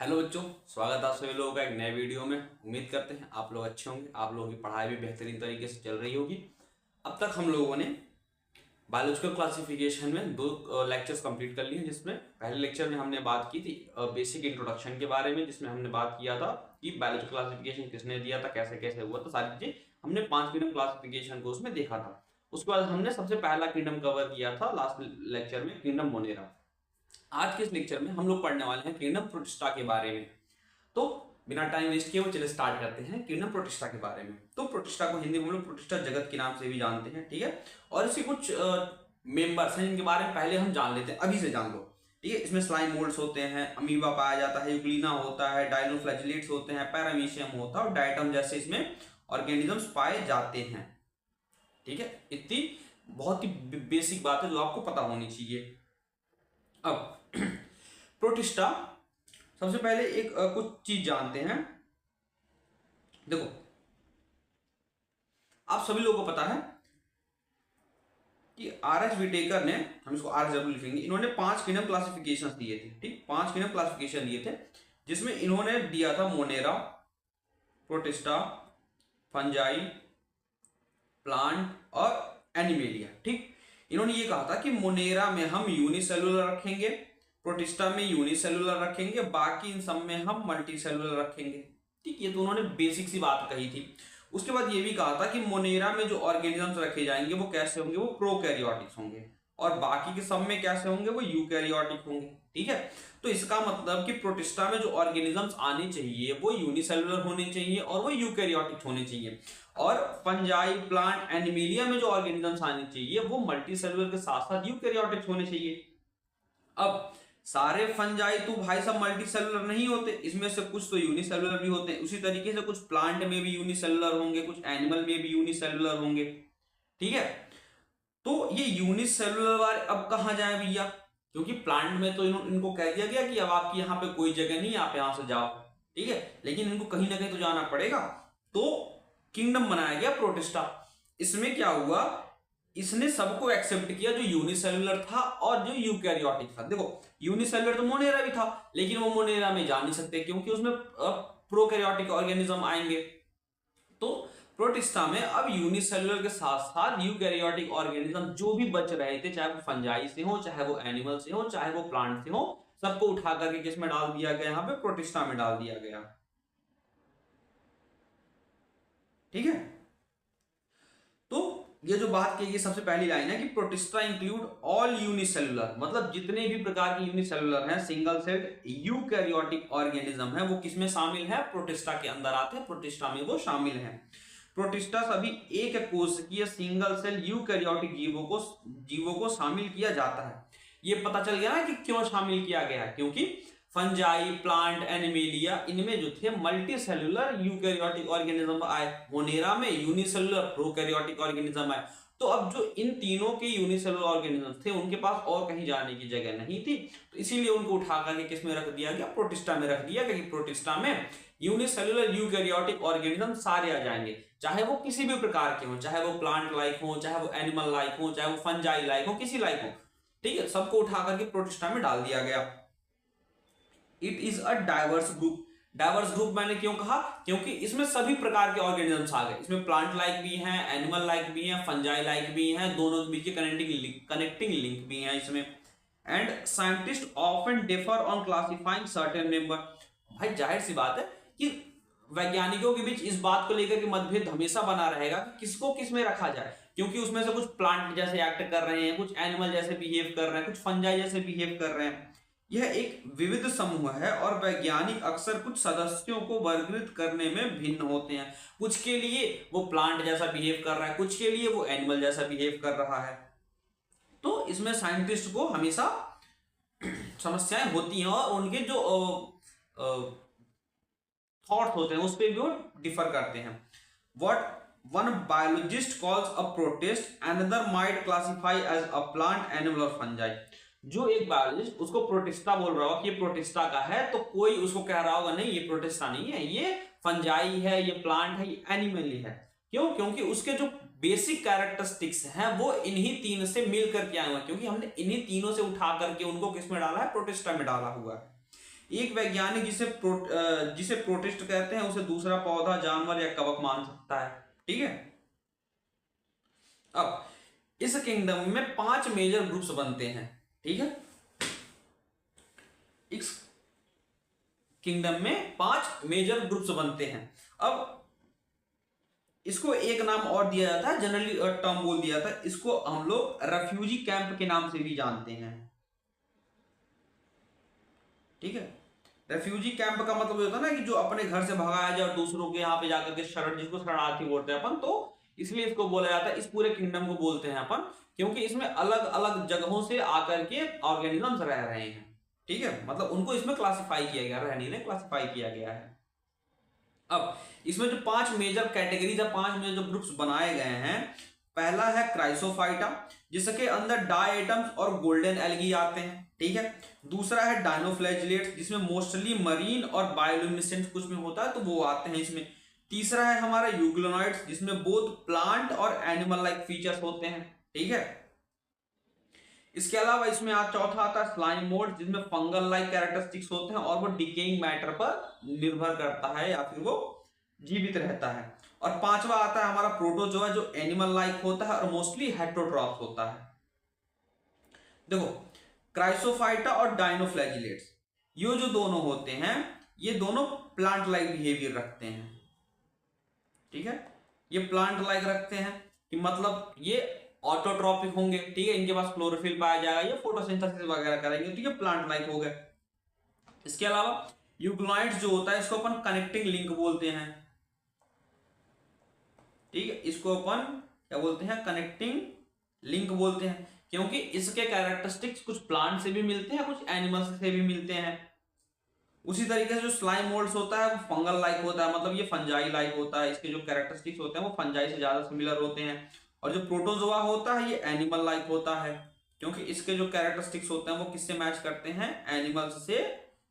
Hello बच्चों, स्वागत है आप सभी लोगों का एक नए वीडियो में। उम्मीद करते हैं आप लोग अच्छे होंगे, आप लोगों की पढ़ाई भी बेहतरीन तरीके से चल रही होगी। अब तक हम लोगों ने बायोलॉजिकल क्लासिफिकेशन में दो लेक्चर्स कंप्लीट कर लिए हैं, जिसमें पहले लेक्चर में हमने बात की थी बेसिक इंट्रोडक्शन के बारे में, जिसमें हमने बात किया था कि बायोलॉजिकल क्लासिफिकेशन किसने दिया था, कैसे कैसे हुआ था, सारी चीजें हमने 5 किंगडम क्लासिफिकेशन को उसमें देखा था। उसके बाद हमने सबसे पहला किंगडम कवर किया था लास्ट लेक्चर में, किंगडम मोनेरा। आज के इस लेक्चर में हम लोग पढ़ने वाले हैं किंगडम प्रोटिस्टा के बारे में। तो बिना टाइम वेस्ट किए हुए चलिए स्टार्ट करते हैं किंगडम प्रोटिस्टा के बारे में। तो प्रोटिस्टा को हिंदी में हम लोग प्रोटिस्टा जगत के नाम से भी जानते हैं, ठीक है। और इसके कुछ मेंबर्स हैं जिनके बारे में पहले हम जान लेते हैं, अभी से जान लो, ठीक है। इसमें स्लाइम मोल्ड्स होते हैं, अमीबा पाया जाता है, यूग्लिना होता है, डायनोफ्लैजिलेट्स होते हैं, पैरामीशियम होता है और डायटम जैसे इसमें ऑर्गेनिजम्स पाए जाते हैं, ठीक है। इतनी बहुत ही बेसिक बात है जो आपको पता होनी चाहिए। अब प्रोटिस्टा, सबसे पहले एक कुछ चीज जानते हैं। देखो, आप सभी लोगों को पता है कि आर.एच. विटेकर ने, हम इसको आर.एच. लिखेंगे, इन्होंने 5 किंगडम क्लासिफिकेशन दिए थे, ठीक, 5 किंगडम क्लासिफिकेशन दिए थे, जिसमें इन्होंने दिया था मोनेरा, प्रोटिस्टा, फंजाई, प्लांट और एनिमेलिया, ठीक। इन्होंने ये कहा था कि मोनेरा में हम यूनिसेलुलर रखेंगे, प्रोटिस्टा में यूनिसेलुलर रखेंगे, बाकी इन सब में हम मल्टीसेलुलर रखेंगे, ठीक। ये तो उन्होंने बेसिक सी बात कही थी। उसके बाद ये भी कहा था कि मोनेरा में जो ऑर्गेनिजम्स रखे जाएंगे वो कैसे होंगे, वो प्रोकैरियोटिक्स होंगे, और बाकी के सब में कैसे होंगे, वो यूकैरियोटिक होंगे, ठीक है। तो इसका मतलब कि प्रोटिस्टा में जो ऑर्गेनिजम्स आने चाहिए वो यूनिसेलुलर होने चाहिए और वो यूकैरियोटिक होने चाहिए, और फंजाई, प्लांट, एनिमेलिया में जो ऑर्गेनिजम्स आने चाहिए वो मल्टीसेलुलर के साथ साथ यूकैरियोटिक होने चाहिए। अब सारे फंजाई तो भाई सब मल्टी सेलुलर नहीं होते, इसमें से कुछ तो यूनिसेलुलर भी होते हैं, उसी तरीके से कुछ प्लांट में भी यूनिसेलुलर होंगे, कुछ एनिमल में भी यूनिसेलुलर होंगे, ठीक है। तो ये यूनिसेलुलर वाले अब कहां जाए भैया, क्योंकि प्लांट में तो इनको कह दिया गया कि अब आपकी यहाँ पे कोई जगह नहीं, आप यहां से जाओ, ठीक है, लेकिन इनको कहीं ना कहीं तो जाना पड़ेगा। तो किंगडम बनाया गया प्रोटिस्टा। इसमें क्या हुआ, इसने सबको एक्सेप्ट किया जो यूनिसेलुलर था और जो यूकैरियोटिक था। देखो, यूनिसेलुलर तो मोनेरा भी था, लेकिन वो मोनेरा में जा नहीं सकते क्योंकि उसमें प्रोकैरियोटिक ऑर्गेनिज्म आएंगे। तो प्रोटिस्टा में अब यूनिसेलुलर के साथ साथ यूकैरियोटिक ऑर्गेनिज्म जो भी बच रहे थे, चाहे वो फंजाई से हो, चाहे वो एनिमल से हो, चाहे वो प्लांट से हो, सबको उठा करके किसमें डाल दिया गया, यहाँ पे प्रोटिस्टा में डाल दिया गया, ठीक है। तो ये जो बात की, ये सबसे पहली लाइन है कि प्रोटिस्टा इंक्लूड ऑल यूनिसेलुलर, मतलब जितने भी प्रकार के यूनिसेलुलर हैं, सिंगल सेल्ड यूकैरियोटिक ऑर्गेनिज्म है, वो किसमें शामिल है, प्रोटिस्टा के अंदर आते हैं, प्रोटिस्टा में वो शामिल हैं। प्रोटिस्टा सभी एक कोशिकीय सिंगल सेल यूकैरियोटिक जीवों को शामिल किया जाता है। ये पता चल गया ना कि क्यों शामिल किया गया है, क्योंकि फंजाई, प्लांट, एनिमेलिया, इनमें जो थे मल्टी सेलुलर यूकैरियोटिक ऑर्गेनिज्म आए, मोनेरा में यूनिसेलुलर प्रोकैरियोटिक ऑर्गेनिज्म आए। तो अब जो इन तीनों के यूनिसेलुलर ऑर्गेनिज्म थे, उनके पास और कहीं जाने की जगह नहीं थी, तो इसीलिए उनको उठा करके किस में रख दिया गया, प्रोटिस्टा में रख दिया गया, कि प्रोटिस्टा में यूनिसेलुलर यूकैरियोटिक ऑर्गेनिज्म सारे आ जाएंगे, चाहे वो किसी भी प्रकार के हो, चाहे वो प्लांट लाइक हो, चाहे वो एनिमल लाइक हो, चाहे वो फंजाई लाइक हो, किसी लाइक हो, ठीक है, सबको उठा करके प्रोटिस्टा में डाल दिया गया। It is a diverse group. Diverse group मैंने क्यों कहा, क्योंकि इसमें सभी प्रकार के ऑर्गेनिजम्स आ गए, इसमें प्लांट लाइक भी हैं, एनिमल लाइक भी हैं, फंजाई लाइक भी हैं, दोनों के बीच के कनेक्टिंग लिंक भी हैं इसमें। And scientist often differ on classifying certain member. भाई जाहिर सी बात है कि वैज्ञानिकों के बीच इस बात को लेकर के मतभेद हमेशा बना रहेगा कि किसको किस में रखा जाए, क्योंकि उसमें से कुछ प्लांट जैसे एक्ट कर रहे हैं, कुछ एनिमल जैसे बिहेव कर रहे हैं, कुछ फंजाई जैसे बिहेव कर रहे हैं। यह एक विविध समूह है और वैज्ञानिक अक्सर कुछ सदस्यों को वर्गीकृत करने में भिन्न होते हैं। कुछ के लिए वो प्लांट जैसा बिहेव कर रहा है, कुछ के लिए वो एनिमल जैसा बिहेव कर रहा है। तो इसमें साइंटिस्ट को हमेशा समस्याएं होती हैं और उनके जो थॉट्स होते हैं उस पर भी वो डिफर करते हैं। What one biologist calls a protist, another might classify as a plant, animal और फंजाई। जो एक बायोलॉजिस्ट उसको प्रोटिस्टा बोल रहा होगा कि ये प्रोटिस्टा का है, तो कोई उसको कह रहा होगा नहीं ये प्रोटिस्टा नहीं है, ये फंजाई है, ये प्लांट है, ये एनिमल ही है। क्यों? क्योंकि उसके जो बेसिक कैरेक्टरिस्टिक्स हैं वो इन्हीं तीन से मिल करके आए हुए हैं, क्योंकि हमने इन्हीं तीनों से उठा करके उनको किसमें डाला है, प्रोटिस्टा में डाला हुआ है। एक वैज्ञानिक जिसे प्रोटिस्ट कहते हैं उसे दूसरा पौधा, जानवर या कवक मान सकता है। ठीक है। अब इस किंगडम में 5 मेजर ग्रुप्स बनते हैं। ठीक है। इस किंगडम में 5 मेजर ग्रुप्स बनते हैं। अब इसको एक नाम और दिया जाता है, जनरली टर्म बोल दिया जाता है, इसको हम लोग रेफ्यूजी कैंप के नाम से भी जानते हैं। ठीक है। रेफ्यूजी कैंप का मतलब ये होता है ना कि जो अपने घर से भगाया जाए और दूसरों के यहाँ पे जाकर के शरण, जिसको शरणार्थी बोलते हैं अपन, तो इसलिए इसको बोला जाता है, इस पूरे किंगडम को बोलते हैं अपन, क्योंकि इसमें अलग अलग जगहों से आकर के ऑर्गेनिजम्स रह रहे हैं। ठीक है। मतलब उनको इसमें क्लासिफाई किया गया, रह नहीं रहे, क्लासिफाई किया गया है। अब इसमें जो 5 मेजर कैटेगरीज या 5 मेजर ग्रुप्स बनाए गए हैं, पहला है क्राइसोफाइटा, जिसके अंदर डायटम्स और गोल्डन एल्गी आते हैं। ठीक है। दूसरा है डायनोफ्लैजिलेट्स, जिसमें मोस्टली मरीन और बायोल्यूमिनेसेंट कुछ में होता है, तो वो आते हैं इसमें। तीसरा है हमारा यूग्लोनॉइड्स, जिसमें बोथ प्लांट और एनिमल लाइक फीचर्स होते हैं। ठीक है। इसके अलावा इसमें चौथा आता है स्लाइम मोल्ड, जिसमें फंगल लाइक कैरेक्टरिस्टिक्स होते हैं और वो डिकेइंग मैटर पर निर्भर करता है या फिर वो जीवित रहता है। और पांचवा आता है हमारा प्रोटोजोआ, जो एनिमल लाइक होता है और मोस्टली हेटेरोट्रॉप्स होता है। देखो, क्राइसोफाइटा और डायनोफ्लैजिलेट्स, ये जो दोनों होते हैं, ये दोनों प्लांट लाइक बिहेवियर रखते हैं। ठीक है। ये प्लांट लाइक रखते हैं कि मतलब ये ऑटोट्रॉपिक होंगे। ठीक है। इनके पास क्लोरोफिल पाया जाएगा, ये फोटोसिंथेसिस वगैरह करेंगे, तो ये प्लांट लाइक हो गए। इसके अलावा यूग्लोनाइड्स जो होता है, इसको अपन कनेक्टिंग लिंक बोलते हैं। ठीक है। इसको अपन क्या बोलते हैं? कनेक्टिंग लिंक बोलते हैं, क्योंकि इसके कैरेक्टरिस्टिक्स कुछ प्लांट से भी मिलते हैं, कुछ एनिमल्स से भी मिलते हैं। उसी तरीके से जो स्लाइम मोल्ड्स होता है वो फंगल लाइक होता है, मतलब ये फंजाई लाइक होता है, इसके जो कैरेक्टरिस्टिक्स होते हैं वो फंजाई से ज्यादा सिमिलर होते हैं। और जो प्रोटोजोआ होता है ये एनिमल लाइक होता है, क्योंकि इसके जो कैरेक्टरिस्टिक्स होते हैं वो किससे मैच करते हैं? एनिमल्स से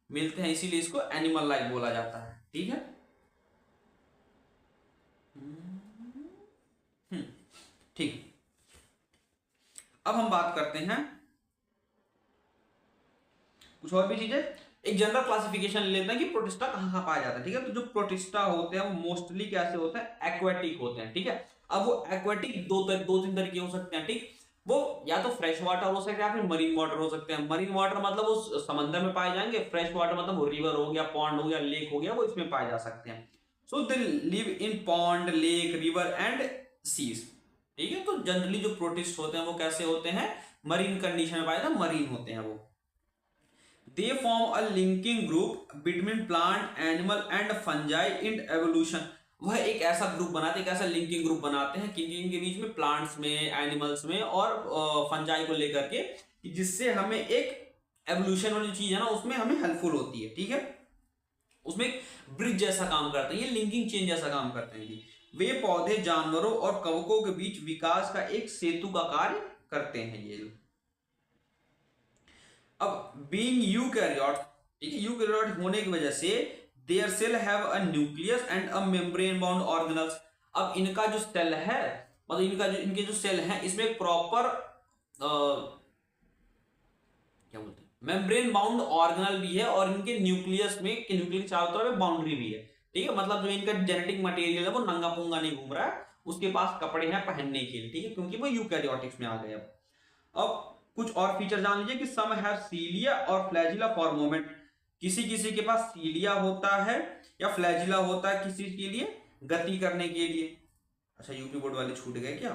मिलते हैं, इसीलिए इसको एनिमल लाइक बोला जाता है। ठीक है। ठीक। अब हम बात करते हैं कुछ और भी चीजें। एक जनरल क्लासिफिकेशन ले लेते हैं कि प्रोटिस्टा कहाँ कहाँ पाया जाता है। ठीक है। तो जो प्रोटिस्टा होते हैं वो मोस्टली कैसे होते हैं? एक्वेटिक होते हैं। ठीक है। अब वो एक्वेटिक दो तीन तरीके हो सकते हैं। ठीक। वो या तो फ्रेश वाटर हो सकते हैं या फिर मरीन वाटर हो सकते हैं। मरीन वाटर मतलब वो समंदर में पाए जाएंगे, फ्रेश वाटर मतलब वो रिवर हो गया, पॉन्ड हो गया, लेक हो गया, वो इसमें पाए जा सकते हैं। So they live in pond, lake, river and seas. ठीक है। तो जनरली जो प्रोटिस्ट होते हैं वो कैसे होते हैं? मरीन कंडीशन में पाए जाते हैं, मरीन होते हैं वो। They form a linking group between plant, animal and fungi in evolution. वह एक ऐसा ग्रुप बनाते हैं, एक ऐसा लिंकिंग ग्रुप बनाते हैं कि इनके बीच में, प्लांट्स में, एनिमल्स में और फंजाई को लेकर के, जिससे हमें एक एवोल्यूशन वाली चीज है ना, उसमें हमें हेल्पफुल होती है। ठीक है। उसमें एक ब्रिज जैसा काम करते हैं, ये लिंकिंग चेन जैसा काम करते हैं कि वे पौधे, जानवरों और कवकों के बीच विकास का एक सेतु का कार्य करते हैं ये। अब बीइंग यूकैरियोट, ठीक है, यूकैरियोट होने की वजह से their cell have a nucleus and a membrane bound organelles. अब इनका जो सेल है, मतलब इनके जो सेल हैं, इसमें एक प्रॉपर क्या बोलते हैं, मेम्ब्रेन बाउंड ऑर्गेनल भी है, और इनके न्यूक्लियस में, न्यूक्लियस चारों तरफ बाउंड्री भी है। ठीक है। मतलब जो इनका जेनेटिक मटेरियल है वो नंगा पुंगा नहीं घूम रहा है, उसके पास कपड़े हैं पहनने के लिए। ठीक है। क्योंकि वो यूकैरियोटिक्स में आ गए। अब कुछ और फीचर जान लीजिए कि सम हैव सीलिया और फ्लैजिला फॉर मूवमेंट। किसी किसी के पास सीलिया होता है या फ्लैजिला होता है किसी के लिए गति करने के लिए। अच्छा, यूपी बोर्ड वाले छूट गए क्या?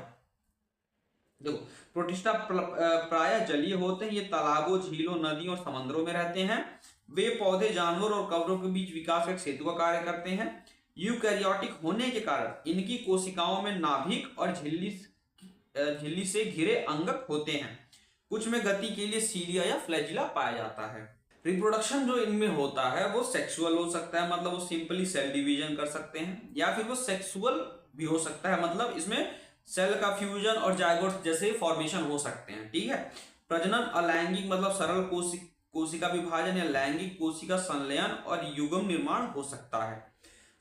देखो, प्रोटिस्टा प्राय जलीय होते हैं, ये तालाबों, झीलों, नदियों और समंदरों में रहते हैं। वे पौधे, जानवर और कवरों के बीच विकास का एक सेतु का कार्य करते हैं। यूकैरियोटिक होने के कारण इनकी कोशिकाओं में नाभिक और झिल्ली से घिरे अंगक होते हैं। कुछ में गति के लिए सीलिया या फ्लैजिला पाया जाता है। रिप्रोडक्शन जो इनमें होता है वो सेक्सुअल हो सकता है, मतलब वो सिंपली सेल डिवीजन कर सकते हैं, या फिर वो सेक्सुअल भी हो सकता है, मतलब इसमें सेल का फ्यूजन और जाइगोट जैसे फॉर्मेशन हो सकते हैं। ठीक है। प्रजनन अलैंगिक, मतलब सरल कोशिका विभाजन या लैंगिक कोशिका संलयन और युग्म निर्माण हो सकता है।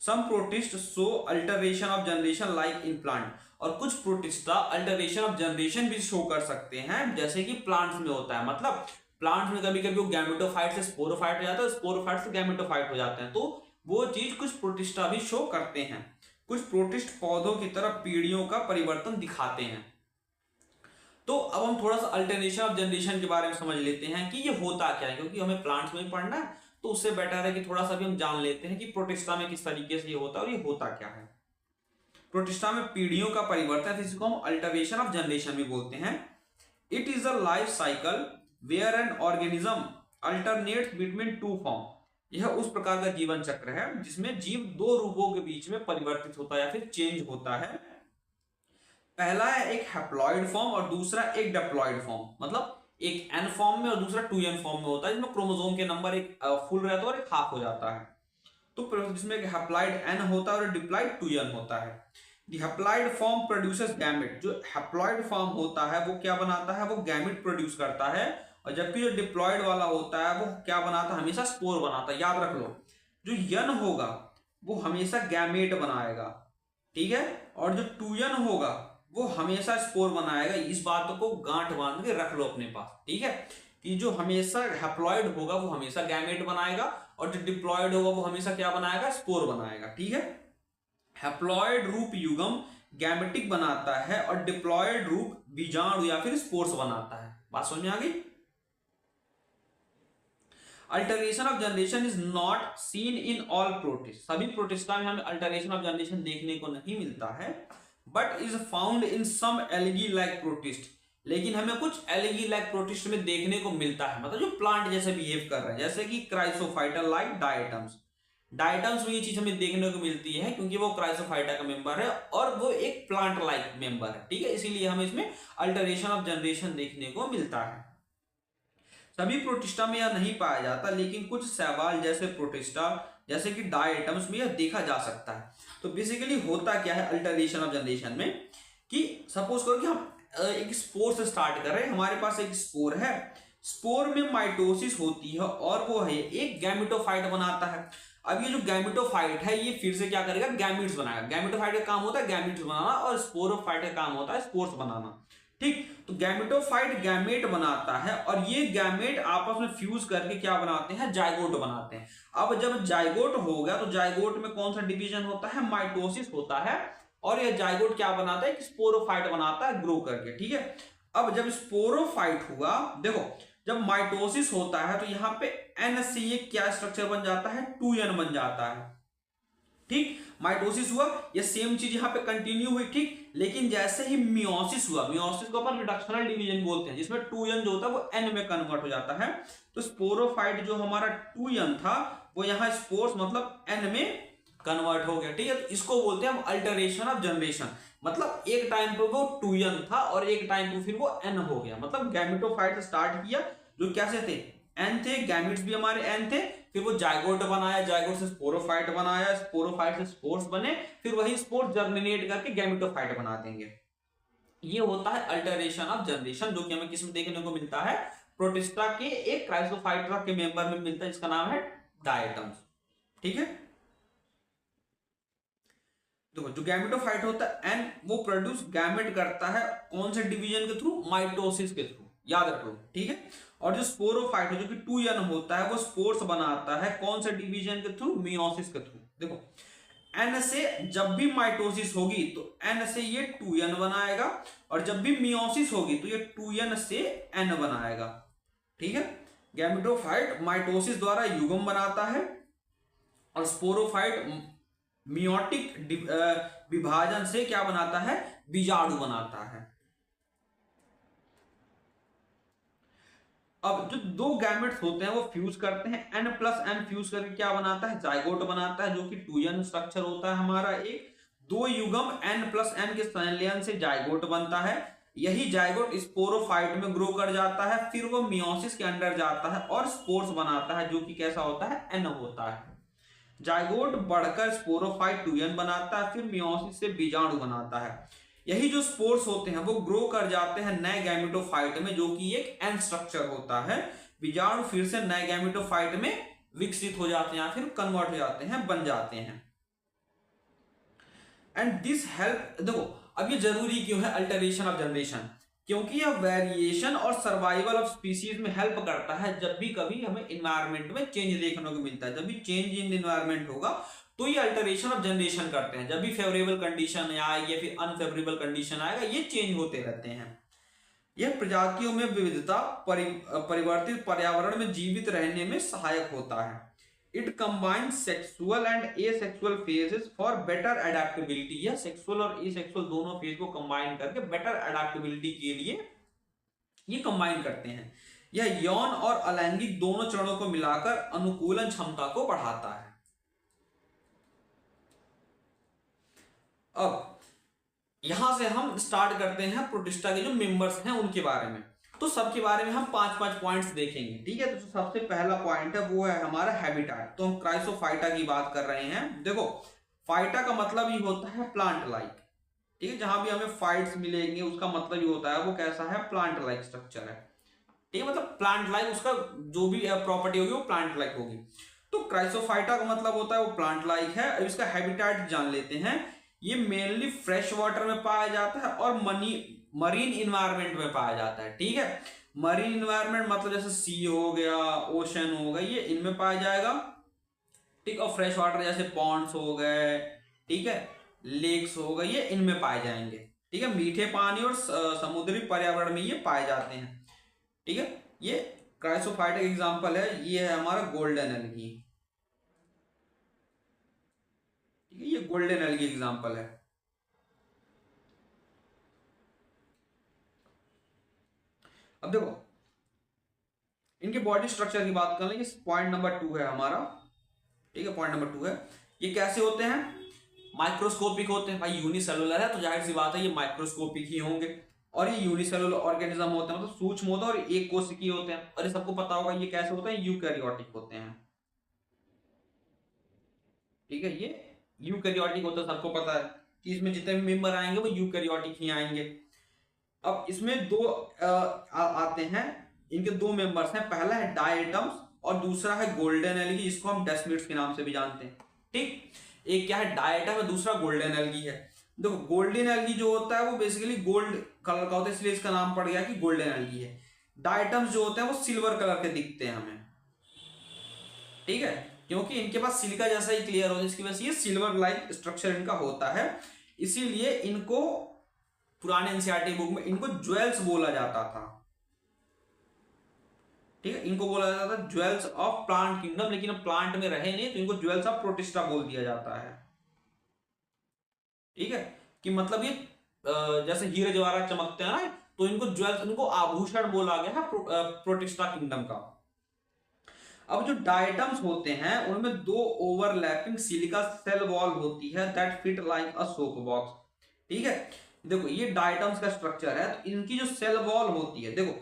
Some protist show alteration of generation like in plant, और कुछ प्रोटिस्टा अल्टरेशन ऑफ जनरेशन भी शो कर सकते हैं, जैसे कि प्लांट्स में होता है। मतलब प्लांट्स में कभी कभी वो गैमेटोफाइट से स्पोरोफाइट हो जाता है, स्पोरोफाइट से गैमेटोफाइट हो जाते हैं। तो वो चीज कुछ प्रोटिस्टा भी शो करते हैं, कुछ प्रोटिस्ट पौधों की तरह पीढ़ियों का परिवर्तन दिखाते हैं। तो अब हम थोड़ा सा अल्टरनेशन ऑफ जनरेशन के बारे में समझ लेते हैं कि ये होता क्या है, क्योंकि हमें प्लांट्स में पढ़ना है तो उससे बेटर है कि थोड़ा सा भी हम जान लेते हैं कि प्रोटिस्टा में किस तरीके से ये होता है और ये होता क्या है। प्रोटिस्टा में पीढ़ियों का परिवर्तन, जिसको हम अल्टरनेशन ऑफ जनरेशन भी बोलते हैं। It is a life cycle where an organism alternates between two form. यह उस प्रकार का जीवन चक्र है जिसमें जीव दो रूपों के बीच में परिवर्तित होता है या फिर चेंज होता है। पहला है एक हैप्लॉइड फॉर्म और दूसरा एक डिप्लॉइड फॉर्म, मतलब एक एन फॉर्म में और दूसरा 2n फॉर्म में होता है, जिसमें क्रोमोसोम के नंबर एक फुल रहता है और एक हाफ हो जाता है। तो जिसमें एक हैप्लॉइड n होता है और डिप्लॉइड 2n होता है। The haploid form produces gamete. जो हैप्लॉइड फॉर्म होता है वो क्या बनाता है, वो गैमेट प्रोड्यूस करता है, और जबकि जो डिप्लॉइड वाला होता है वो क्या बनाता है, हमेशा स्पोर बनाता है। याद रख लो, जो n होगा वो हमेशा गैमेट बनाएगा, ठीक है, और जो 2n होगा वो हमेशा स्पोर बनाएगा। इस बात को गांठ बांध के रख लो अपने पास, ठीक है, कि जो हमेशा हैप्लॉइड होगा वो हमेशा गैमेट बनाएगा और जो डिप्लॉइड होगा वो हमेशा क्या बनाएगा, स्पोर बनाएगा, ठीक है। हैप्लॉइड रूप युग्म गैमेटिक बनाता है और डिप्लॉइड रूप बीजाणु या फिर स्पोर्स बनाता है। बात समझ में आ गई। Alternation of generation is not seen in all protist. सभी प्रोटिस्टा में हमें अल्टरनेशन ऑफ जनरेशन देखने को नहीं मिलता है, but is found in some algae like protist. लेकिन हमें कुछ एल्गी लाइक प्रोटिस्ट में देखने को मिलता है, मतलब जो प्लांट जैसे बिहेव कर रहे हैं, जैसे कि क्राइसोफाइटा लाइक डायटम्स। डायटम्स में ये चीज हमें देखने को मिलती है क्योंकि वो क्राइसोफाइटा का मेंबर है और वो एक प्लांट लाइक मेंबर है, ठीक है, इसीलिए हमें इसमें अल्टरेशन ऑफ जनरेशन देखने को मिलता है। सभी प्रोटिस्टा में यह नहीं पाया जाता, लेकिन कुछ शैवाल जैसे प्रोटिस्टा जैसे कि डायटम्स में यह देखा जा सकता है। तो बेसिकली होता क्या है अल्टरनेशन ऑफ जनरेशन में, कि सपोज करो कि हम एक स्पोर से स्टार्ट कर रहे हैं, हमारे पास एक स्पोर है, स्पोर में माइटोसिस होती है और वो है एक गैमेटोफाइट बनाता है। अब ये जो गैमेटोफाइट है ये फिर से क्या करेगा, गैमेट्स बनाएगा। गैमेटोफाइट का काम होता है गैमेट्स बनाना और स्पोरोफाइट का काम होता है स्पोर्स बनाना, ठीक। तो गैमेटोफाइट गैमेट बनाता है और ये गैमेट आपस में फ्यूज करके क्या बनाते हैं, जाइगोट बनाते हैं। अब जब जाइगोट हो गया तो जाइगोट में कौन सा डिवीजन होता है, माइटोसिस होता है, और ये जाइगोट क्या बनाता है, एक स्पोरोफाइट बनाता है ग्रो करके, ठीक है। अब जब स्पोरोफाइट हुआ, देखो जब माइटोसिस होता है तो यहां पे एन से ये क्या स्ट्रक्चर बन जाता है, 2n बन जाता है, ठीक। माइटोसिस हुआ, ये सेम चीज यहां पे कंटिन्यू हुई, ठीक। लेकिन जैसे ही मियोसिस हुआ, मियोसिस को अपन रिडक्शनल डिवीजन बोलते हैं, जिसमें 2n जो होता है वो n में कन्वर्ट हो जाता है। तो स्पोरोफाइट जो हमारा 2n था वो यहाँ स्पोर्स मतलब n में कन्वर्ट हो गया, ठीक है। तो इसको बोलते हैं हम अल्टरेशन ऑफ जनरेशन, मतलब एक टाइम पे वो 2n था और एक टाइम पे फिर वो n हो गया। मतलब गैमेटोफाइट स्टार्ट किया जो कैसे थे, n थे, गैमेट्स भी हमारे n थे, फिर वो जाइगोट बनाया, जाइगोट से स्पोरोफाइट बनाया, स्पोरोफाइट से स्पोर्स बने, फिर वही स्पोर्स जर्मिनेट करके गैमेटोफाइट बना देंगे। ये होता है अल्टरेशन ऑफ जनरेशन, जो कि हमें किसमें देखने को मिलता है, प्रोटिस्टा के एक क्राइसोफाइटा के मेंबर में मिलता है जिसका नाम है डायटम्स, ठीक है। देखो जो गैमेटोफाइट होता है एन, वो प्रोड्यूस गैमेट करता है कौन से डिवीजन के थ्रू, माइटोसिस के थ्रू, याद रखो, ठीक है। और जो स्पोरोफाइट जो कि 2n होता है वो स्पोर्स बनाता है कौन से डिवीजन के थ्रू, मियोसिस के थ्रू। देखो n से जब भी माइटोसिस होगी तो n से ये 2n बनाएगा, और जब भी मियोसिस होगी तो ये 2n से n बनाएगा, ठीक है। गैमेटोफाइट माइटोसिस द्वारा युग्म बनाता है और स्पोरोफाइट मियोटिक विभाजन से क्या बनाता है, बीजाणु बनाता है। अब जो दो गैमेट्स होते हैं वो फ्यूज करते हैं, n+n फ्यूज करके क्या बनाता है, जाइगोट बनाता है, जो कि 2n स्ट्रक्चर होता है हमारा। एक दो युग्म n+n के संलयन से जाइगोट बनता है। यही जाइगोट स्पोरोफाइट में ग्रो कर जाता है, फिर वो मियोसिस के अंदर जाता है और स्पोर्स बनाता है, जो कि कैसा होता है, n होता है। जाइगोट बढ़कर स्पोरोफाइट 2n बनाता है, फिर मियोसिस से बीजाणु बनाता है। यही जो स्पोर्स होते हैं वो ग्रो कर जाते हैं नए गैमेटोफाइट में, जो कि एक एन स्ट्रक्चर होता है। बीजाणु फिर से नए गैमेटोफाइट में विकसित हो जाते हैं या फिर कन्वर्ट हो जाते हैं, बन जाते हैं। एंड दिस हेल्प, देखो अब ये जरूरी क्यों है अल्टरेशन ऑफ जनरेशन, क्योंकि यह वेरिएशन और सर्वाइवल ऑफ स्पीसीज में हेल्प करता है। जब भी कभी हमें इन्वायरमेंट में चेंज देखने को मिलता है, जब भी चेंज इन इन्वायरमेंट होगा तो ये अल्टरेशन ऑफ जनरेशन करते हैं। जब भी फेवरेबल कंडीशन आए या फिर अनफेवरेबल कंडीशन आएगा, ये चेंज होते रहते हैं। यह प्रजातियों में विविधता परिवर्तित पर्यावरण में जीवित रहने में सहायक होता है। It combines sexual and asexual phases for better adaptability. यह सेक्सुअल और एसेक्सुअल दोनों फेज को कंबाइन करके बेटर अडेप्टेबिलिटी के लिए ये कंबाइन करते हैं। यह यौन और अलैंगिक दोनों चरणों को मिलाकर अनुकूलन क्षमता को बढ़ाता है। अब यहां से हम स्टार्ट करते हैं प्रोटिस्टा के जो मेंबर्स हैं उनके बारे में। तो सबके बारे में हम 5-5 पॉइंट्स देखेंगे, ठीक है। तो सबसे पहला पॉइंट है वो है हमारा हैबिटेट। तो हम क्राइसोफाइटा की बात कर रहे हैं। देखो, फाइटा का मतलब ही होता है प्लांट लाइक, ठीक है। जहां भी हमें फाइट्स मिलेंगे उसका मतलब ही होता है वो कैसा है, प्लांट लाइक स्ट्रक्चर है, ठीक है। मतलब प्लांट लाइक, उसका जो भी प्रॉपर्टी होगी वो प्लांट लाइक होगी। तो क्राइसोफाइटा का मतलब होता है वो प्लांट लाइक है। अब इसका हैबिटेट जान लेते हैं। ये मेनली फ्रेश वाटर में पाया जाता है और मरीन इन्वायरमेंट में पाया जाता है, ठीक है। मरीन इन्वायरमेंट मतलब जैसे सी हो गया, ओशन हो गया, ये इनमें पाया जाएगा, ठीक। और फ्रेश वाटर जैसे पॉन्ड्स हो गए, ठीक है, लेक्स हो गए, ये इनमें पाए जाएंगे, ठीक है। मीठे पानी और समुद्री पर्यावरण में ये पाए जाते हैं, ठीक है। ये क्राइसोफाइटा एग्जांपल है, ये है हमारा गोल्डन एल्गी, ठीक है। ये गोल्डन एल्गी एग्जांपल है। अब देखो इनके बॉडी स्ट्रक्चर की बात कर लेंगे। पॉइंट नंबर 2 है हमारा, ठीक है। पॉइंट नंबर 2 है ये कैसे होते हैं, माइक्रोस्कोपिक होते हैं। भाई यूनिसेलुलर है तो जाहिर सी बात है ये माइक्रोस्कोपिक ही होंगे। और ये यूनिसेलुलर ऑर्गेनिज्म होते हैं, मतलब सूक्ष्म होते हैं और एक कोशिकीय होते हैं। और ये सबको पता होगा ये कैसे होते हैं, यूकैरियोटिक होते हैं, ठीक है। ये यूकैरियोटिक होता है, सबको पता है कि इसमें जितने भी मेंबर आएंगे वो यूकैरियोटिक ही आएंगे। अब इसमें दो आते हैं, इनके दो मेंबर्स हैं। पहला है डायटम्स और दूसरा है गोल्डन एल्गी, जिसको हम डेस्मिड्स के नाम से भी जानते हैं, ठीक। एक क्या है, डायटम है, दूसरा गोल्डन एल्गी है। देखो गोल्डन एल्गी जो होता है वो बेसिकली गोल्ड कलर का होता है, इसलिए इसका नाम पड़ गया कि गोल्डन एल्गी है। डायटम्स जो होते हैं वो सिल्वर कलर के दिखते हैं हमें, ठीक है, क्योंकि इनके पास सिलिका जैसा ही क्लियर होता है, इसकी वजह से ये सिल्वर लाइक स्ट्रक्चर इनका होता है। इसीलिए इनको पुराने एनसीईआरटी बुक में इनको ज्वेल्स बोला जाता था, ठीक है। इनको बोला जाता था ज्वेल्स ऑफ प्लांट किंगडम, लेकिन अब प्लांट में रहे नहीं तो इनको ज्वेल्स ऑफ प्रोटिस्टा बोल दिया जाता है, ठीक है। कि मतलब ये जैसे हीरे जवाहरात चमकते हैं ना, तो इनको ज्वेल्स, इनको आभूषण बोला गया है प्रोटिस्टा किंगडम का। अब जो डायटम्स होते हैं उनमें दो ओवरलैपिंग सिलिका सेल वॉल होती है that fit like a soap box, ठीक है। देखो ये डायटम्स का स्ट्रक्चर है, तो इनकी जो सेल वॉल होती है, देखो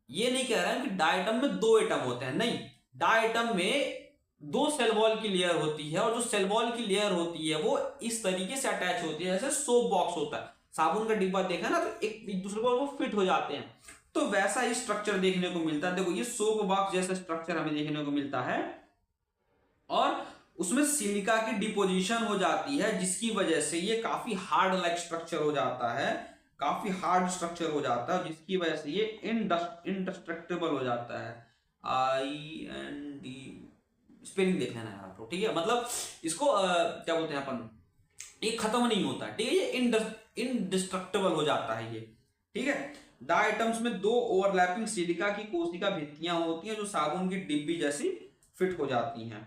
ये नहीं कह रहा है कि डायटम में दो एटम होते हैं, नहीं, डायटम में दो सेल वॉल की लेयर होती है। और जो सेल वॉल की लेयर होती है वो इस तरीके से अटैच होती है जैसे सोप बॉक्स होता है, साबुन का डिब्बा देखा ना, तो एक दूसरे को वो फिट हो जाते हैं। तो वैसा ही स्ट्रक्चर देखने को मिलता है। देखो ये सोप बॉक्स जैसा स्ट्रक्चर हमें देखने को मिलता है और उसमें सिलिका की डिपोजिशन हो जाती है, जिसकी वजह से ये काफी हार्ड लाइक स्ट्रक्चर हो जाता है, काफी हार्ड स्ट्रक्चर हो जाता है, जिसकी वजह से ये इंडेस्ट्रक्टिबल हो जाता है। IND स्पेलिंग देख लेना है आपको, ठीक है। मतलब इसको क्या बोलते हैं अपन, ये खत्म नहीं होता है, ठीक है। ये इंडिस्ट्रक्टिबल हो जाता है ये, ठीक है। डायटम्स में दो ओवरलैपिंग सिलिका की कोशिका भित्तियां होती हैं जो साबुन की डिब्बी जैसी फिट हो जाती हैं।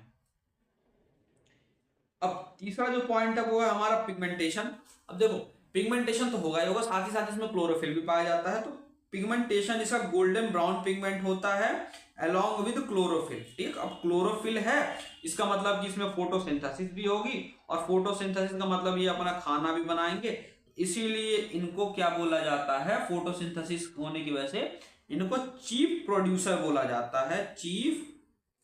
अब तीसरा जो पॉइंट है वो है हमारा पिगमेंटेशन। अब देखो पिगमेंटेशन तो होगा ही होगा, साथ ही साथ इसमें क्लोरोफिल भी पाया जाता है। तो पिगमेंटेशन इसका गोल्डन ब्राउन पिगमेंट होता है अलोंग विद क्लोरोफिल, ठीक। अब क्लोरोफिल है, इसका मतलब कि इसमें फोटोसिंथेसिस भी होगी, और फोटोसिंथेसिस का मतलब ये अपना खाना भी बनाएंगे, इसीलिए इनको क्या बोला जाता है, फोटोसिंथेसिस होने की वजह से इनको चीफ प्रोड्यूसर बोला जाता है, चीफ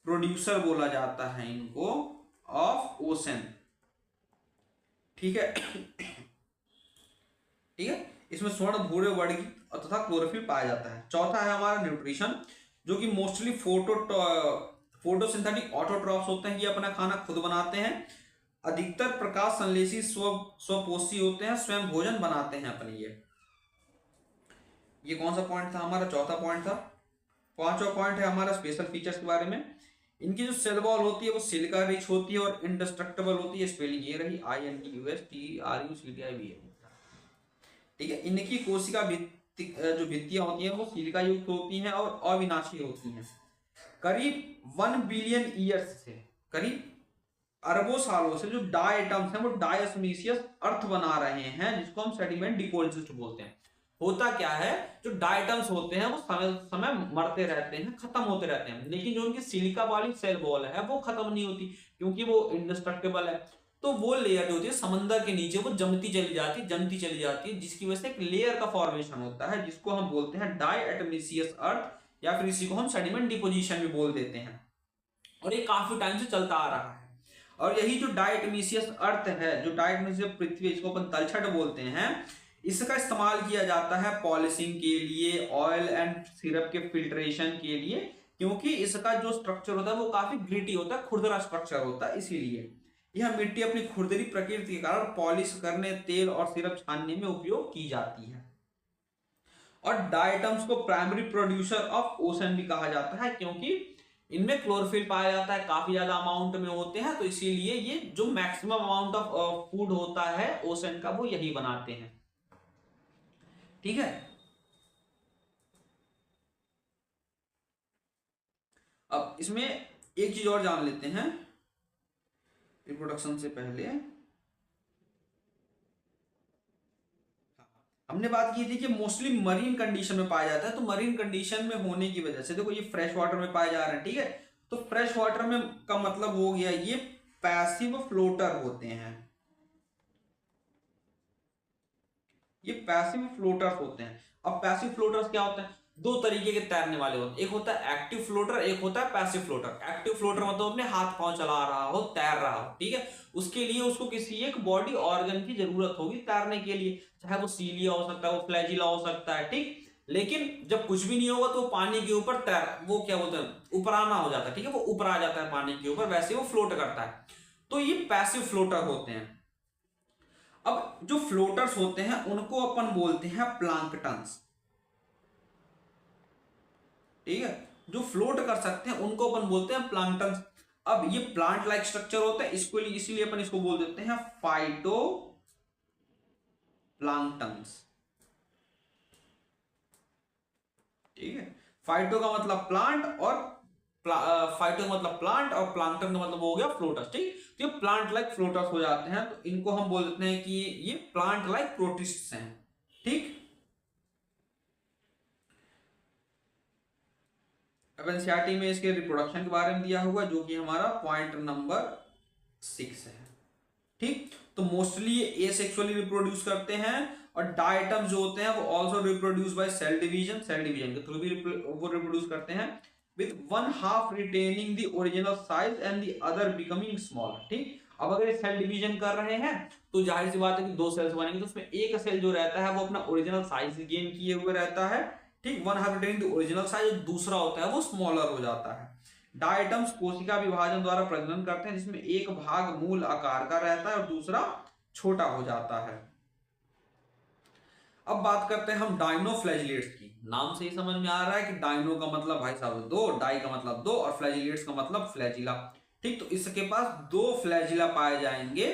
प्रोड्यूसर बोला जाता है इनको ऑफ ओशन, ठीक है। ठीक है, इसमें स्वर्ण भूरे वर्णिक तथा क्लोरोफिल पाया जाता है। चौथा है हमारा न्यूट्रिशन, जो कि मोस्टली फोटोसिंथेटिक ऑटोट्रॉफ्स होते हैं, ये अपना खाना खुद बनाते हैं। अधिकतर प्रकाश संश्लेषी स्वपोषी होते हैं, स्वयं भोजन बनाते हैं अपने। ये कौन सा पॉइंट था हमारा, चौथा पॉइंट था। पांचवा पॉइंट है हमारा स्पेशल फीचर्स के बारे में। इनकी जो सेल वॉल होती है वो सिलिका रिच होती है और इंडेस्ट्रक्टिबल होती है। स्पेलिंग ये रही INDUSTRUCTIVA। ठीक है। इनकी कोशिका जो भित्तियां होती हैं वो सिलिका युक्त होती हैं और अविनाशी होती हैं। करीब 1 बिलियन ईयर्स से, करीब अरबों सालों से जो डायटम्स हैं वो डायस्मीशियस अर्थ बना रहे हैं, जिसको हम सेडिमेंट डिपोजिट बोलते हैं। होता क्या है, जो डायटम्स होते हैं वो समय समय मरते रहते हैं, खत्म होते रहते हैं, लेकिन जो उनकी सिलिका वाली सेल वॉल है वो खत्म नहीं होती, क्योंकि वो इंडेस्ट्रक्टिबल है। तो वो लेयर जो होती है समंदर के नीचे वो जमती चली जाती है, जिसकी वजह से एक लेयर का फॉर्मेशन होता है, जिसको हम बोलते हैं डायटमीशियस अर्थ, या फिर इसी को हम सेडिमेंट डिपोजिशन भी बोल देते हैं। और ये काफी टाइम से चलता आ रहा है। और यही जो डायटमीशियस अर्थ है, जो डायटमीशियस पृथ्वी, इसको अपन तलछट बोलते हैं, इसका इस्तेमाल किया जाता है पॉलिशिंग के लिए, ऑयल एंड सिरप के फिल्ट्रेशन के लिए, क्योंकि इसका जो स्ट्रक्चर होता है वो काफी ग्रिटी होता है, खुरदरा स्ट्रक्चर होता है। इसीलिए यह मिट्टी अपनी खुरदरी प्रकृति के कारण पॉलिश करने, तेल और सिरप छानने में उपयोग की जाती है। और डायटम्स को प्राइमरी प्रोड्यूसर ऑफ ओशन भी कहा जाता है, क्योंकि इनमें क्लोरोफिल पाया जाता है, काफी ज्यादा अमाउंट में होते हैं, तो इसीलिए ये जो मैक्सिमम अमाउंट ऑफ फूड होता है ओशन का वो यही बनाते हैं। ठीक है। अब इसमें एक चीज और जान लेते हैं रिप्रोडक्शन से पहले। हमने बात की थी कि मोस्टली मरीन कंडीशन में पाया जाता है, तो मरीन कंडीशन में होने की वजह से देखो ये फ्रेश वाटर में पाए जा रहे हैं। ठीक है। तो फ्रेश वाटर में का मतलब हो गया ये पैसिव फ्लोटर होते हैं, ये पैसिव फ्लोटर्स होते हैं। अब पैसिव फ्लोटर्स क्या होते हैं, दो तरीके के तैरने वाले होते हैं, एक होता है एक्टिव फ्लोटर, एक होता है पैसिव फ्लोटर। एक्टिव फ्लोटर मतलब अपने हाथ पांव चला रहा हो, तैर रहा हो। ठीक है। उसके लिए उसको किसी एक बॉडी ऑर्गन की जरूरत होगी तैरने के लिए, चाहे वो सीलिया हो सकता है, वो फ्लैजिला हो सकता है। ठीक। लेकिन जब कुछ भी नहीं होगा तो पानी के ऊपर वो क्या बोलते हैं, ऊपराना हो जाता है। ठीक है। वो ऊपर आ जाता है पानी के ऊपर, वैसे वो फ्लोट करता है। तो ये पैसिव फ्लोटर होते हैं। अब जो फ्लोटर्स होते हैं उनको अपन बोलते हैं प्लांकटन्स। ठीक है। जो फ्लोट कर सकते हैं उनको अपन बोलते हैं प्लांकटन्स। अब ये प्लांट लाइक स्ट्रक्चर होता है, इसको इसीलिए अपन इसको बोल देते हैं फाइटो प्लांकटन्स। ठीक है। फाइटो का मतलब प्लांट, और फाइटो का मतलब प्लांट, और प्लांकटन का मतलब हो गया फ्लोटर्स। ठीक। तो ये प्लांट लाइक फ्लोटर्स हो जाते हैं, तो इनको हम बोल देते हैं कि ये प्लांट लाइक प्रोटिस्ट्स हैं। ठीक। अब एनसीईआरटी में इसके रिप्रोडक्शन के बारे में दिया हुआ, जो कि हमारा पॉइंट नंबर 6 है। ठीक। तो मोस्टली ये एसेक्सुअली रिप्रोड्यूस करते हैं, और डायटम्स जो होते हैं वो also reproduce by cell division के थ्रू भी वो रिप्रोड्यूस करते हैं, with one half retaining the original size and the other becoming smaller. ठीक। अब अगर सेल डिवीजन कर रहे हैं तो जाहिर सी बात है कि दो सेल्स बनेंगे, तो उसमें एक सेल जो रहता है वो अपना ओरिजिनल साइज गेन किए हुए रहता है। ठीक। One half retaining the original size, दूसरा होता है वो स्मॉलर हो जाता है। डायटम्स कोशिका विभाजन द्वारा प्रजनन करते हैं, जिसमें एक भाग मूल आकार का रहता है और दूसरा छोटा हो जाता है। अब बात करते हैं हम डायनोफ्लैजिलेट्स की। नाम से ही समझ में आ रहा है कि डायनो का मतलब भाई साहब दो, डाई का मतलब दो, और फ्लैजिलेट्स का मतलब फ्लैजिला। ठीक। तो इसके पास दो फ्लैजिला पाए जाएंगे,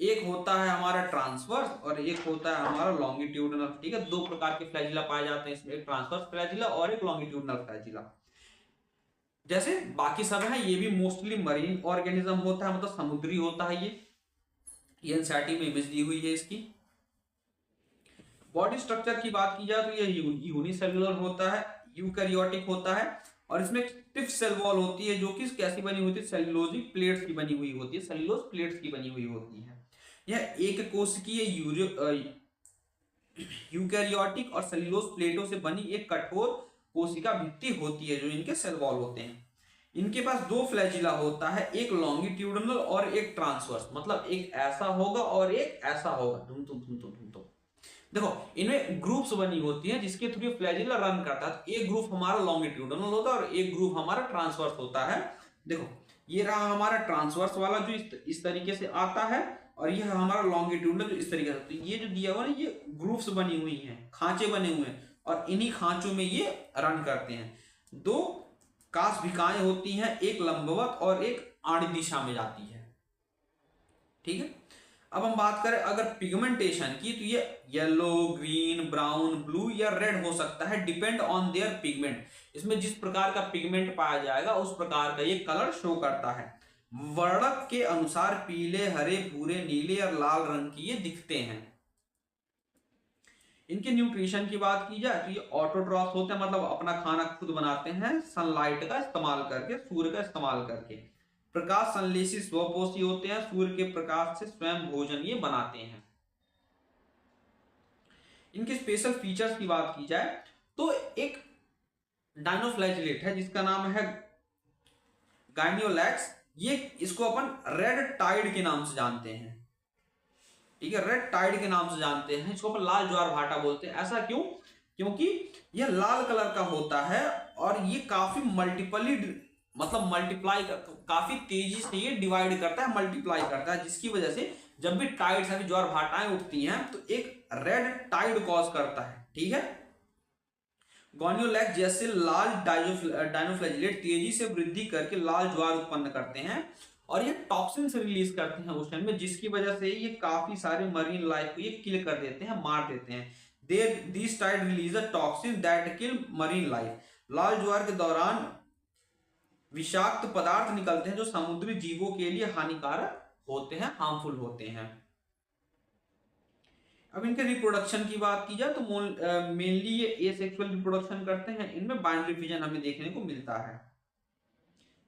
एक होता है हमारा ट्रांसवर्स और एक होता है हमारा लॉन्गिट्यूडनल। ठीक है। दो प्रकार के फ्लैजिला पाए जाते हैं इसमें, एक ट्रांसवर्स फ्लैजिला और एक लॉन्गिट्यूडनल फ्लैजिला। जैसे बाकी सब है, ये भी मोस्टली मरीन ऑर्गेनिज्म होता है, मतलब समुद्री होता है। ये एनसीईआरटी में इमेज दी हुई है इसकी। बॉडी स्ट्रक्चर की बात की जाए तो ये यूनिसेलुलर होता है, यूकैरियोटिक होता है, और इसमें स्टिफ सेल वॉल होती है, जो कि कैसी बनी होती है, सेल्यूलोजिक प्लेट्स की बनी हुई होती है, सेल्यूलोज प्लेट्स की बनी हुई होती है। यह एक कोशिकीय यूकैरियोटिक और सेल्यूलोज प्लेटों से बनी एक कठोर कोशिका भित्ति होती है, जो इनके सेल वॉल होते हैं। इनके पास दो फ्लैजिला होता है, एक लॉन्गिट्यूडनल और एक ट्रांसवर्स, मतलब एक ऐसा होगा और एक ऐसा होगा। देखो इनमें ग्रुप्स बनी होती हैं जिसके थ्रू फ्लैजिला रन करता है। एक ग्रुप हमारा लॉन्गिट्यूडनल होता है और एक ग्रुप हमारा ट्रांसवर्स होता है। देखो ये रहा हमारा ट्रांसवर्स वाला जो इस तरीके से आता है, और ये हमारा लॉन्गिट्यूडनल जो इस तरीके से। तो ये जो दिया हुआ ना, ये ग्रुप्स बनी हुई हैं, खांचे बने हुए हैं, और इन्हीं खांचों में ये रन करते हैं। दो काशभिकाएं होती हैं, एक लंबवत और एक आड़ी दिशा में जाती है। ठीक है, अब हम बात करें अगर पिगमेंटेशन की, तो ये येलो, ग्रीन, ब्राउन, ब्लू या रेड हो सकता है, डिपेंड ऑन देयर पिगमेंट। इसमें जिस प्रकार का पिगमेंट पाया जाएगा उस प्रकार का ये कलर शो करता है। वर्णक के अनुसार पीले, हरे, भूरे, नीले और लाल रंग की ये दिखते हैं। इनके न्यूट्रिशन की बात की जाए तो ये ऑटोट्रॉफ्स होते हैं, मतलब अपना खाना खुद बनाते हैं सनलाइट का इस्तेमाल करके, सूर्य का इस्तेमाल करके। प्रकाश संश्लेषी स्वपोषी होते हैं, सूर्य के प्रकाश से स्वयं भोजन ये बनाते हैं। इनके स्पेशल फीचर्स की बात की जाए तो एक डायनोफ्लैजिलेट है जिसका नाम है गाइनियोलैक्स। ये इसको अपन रेड टाइड के नाम से जानते हैं। ठीक है, रेड टाइड के नाम से जानते हैं, इसको अपन लाल ज्वार भाटा बोलते हैं। ऐसा क्यों? क्योंकि यह लाल कलर का होता है और ये काफी मल्टीप्लाई काफी तेजी से ये डिवाइड करता है, मल्टीप्लाई करता है, जिसकी वजह से जब भी टाइड से ज्वार भाटाएं उठती हैं तो एक रेड टाइड कॉज करता है। ठीक है, गोनियोलैक्स जैसे लाल डायनोफ्लैजिलेट तेजी से वृद्धि करके लाल ज्वार उत्पन्न करते हैं और ये टॉक्सिन से रिलीज करते हैं ओशन में, जिसकी वजह से ये काफी सारे मरीन लाइफ को ये किल कर देते हैं, मार देते हैं। This tide release a toxin that kill marine life. लाल ज्वार के दौरान विषाक्त पदार्थ निकलते हैं जो समुद्री जीवों के लिए हानिकारक होते हैं, हार्मफुल होते हैं। अब इनके रिप्रोडक्शन की बात की जाए तो मेनली ये एसेक्सुअल रिप्रोडक्शन करते हैं। इनमें बाइनरी फिजन हमें देखने को मिलता है।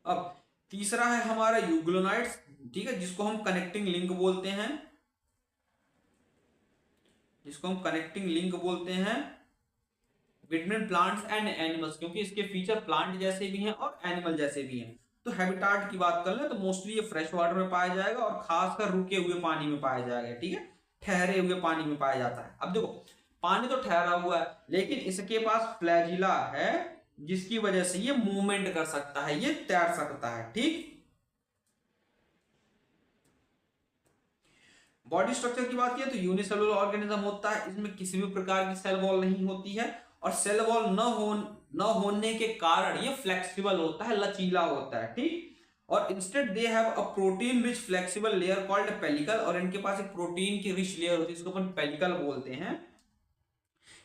अब तीसरा है हमारा यूग्लोनाइट्स। ठीक है, जिसको हम कनेक्टिंग लिंक बोलते हैं, बिटवीन प्लांट्स एंड एनिमल्स, क्योंकि इसके फीचर प्लांट जैसे भी हैं और एनिमल जैसे भी हैं। तो हैबिटाट की बात कर ले तो मोस्टली ये फ्रेश वाटर में पाया जाएगा और खासकर रुके हुए पानी में पाया जाएगा। ठीक है, ठहरे हुए पानी में पाया जाता है। अब देखो, पानी तो ठहरा हुआ है लेकिन इसके पास फ्लैजिला है जिसकी वजह से ये मूवमेंट कर सकता है, ये तैर सकता है। ठीक, बॉडी स्ट्रक्चर की बात की तो यूनिसेलुलर ऑर्गेनिज्म होता है। इसमें किसी भी प्रकार की सेल वॉल नहीं होती है और सेल वॉल न होने के कारण ये फ्लेक्सिबल होता है, लचीला होता है। ठीक, और instead they have a protein rich flexible layer called pellicle, और इनके पास एक प्रोटीन की रिच लेयर होती है, इसको अपन पेलिकल बोलते हैं।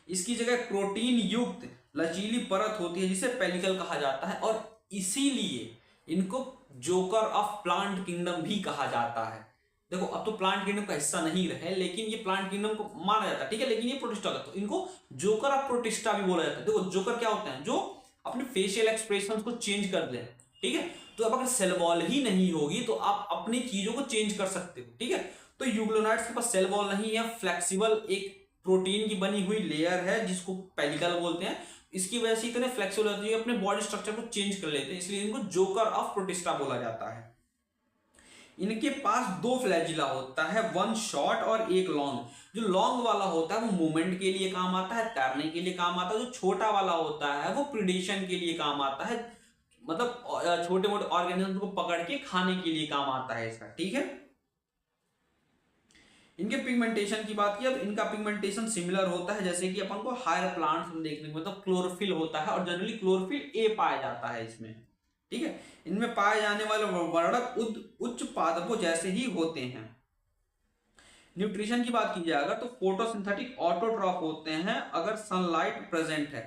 इसकी जगह प्रोटीन युक्त लचीली परत होती है जिसे पेलिकल कहा जाता है, और इसीलिए इनको जोकर ऑफ प्लांट किंगडम भी कहा जाता है। देखो, अब तो प्लांट किंगडम का हिस्सा नहीं रहे लेकिन ये प्लांट किंगडम को माना जाता है। ठीक है, लेकिन ये प्रोटिस्टा का, तो इनको जोकर ऑफ प्रोटिस्टा भी बोला जाता है। देखो, जोकर क्या होते हैं? जो अपने फेशियल एक्सप्रेशन को चेंज कर दे। ठीक है, तो अब अगर सेल वॉल ही नहीं होगी तो आप अपनी चीजों को चेंज कर सकते हो। ठीक है, तो यूग्लोनाइट्स के पास सेल वॉल नहीं है, फ्लेक्सिबल एक प्रोटीन की बनी हुई लेयर है जिसको पेलिकल बोलते हैं। इसकी वजह से इतने फ्लेक्सिबल होते हैं, अपने बॉडी स्ट्रक्चर को चेंज कर लेते हैं, इसलिए इनको जोकर ऑफ प्रोटिस्टा बोला जाता है। इनके पास दो फ्लैजिला होता है, वन शॉर्ट और एक लॉन्ग। जो लॉन्ग वाला होता है वो मूवमेंट के लिए काम आता है, तैरने के लिए काम आता है। जो छोटा वाला होता है वो प्रीडेशन के लिए काम आता है, मतलब छोटे मोटे ऑर्गेनिज्म को पकड़ के खाने के लिए काम आता है इसका। ठीक है, इनके पिगमेंटेशन की बात किया तो इनका पिगमेंटेशन सिमिलर होता है जैसे कि अपन को हायर प्लांट्स में देखने को, मतलब क्लोरोफिल होता है और जनरली क्लोरोफिल ए पाया जाता है इसमें। ठीक है, इनमें पाए जाने वाले वर्णक उच्च पादपों जैसे ही होते हैं। न्यूट्रिशन की बात की जाएगा तो फोटोसिंथेटिक ऑटोट्रॉफ होते हैं अगर सनलाइट प्रेजेंट है।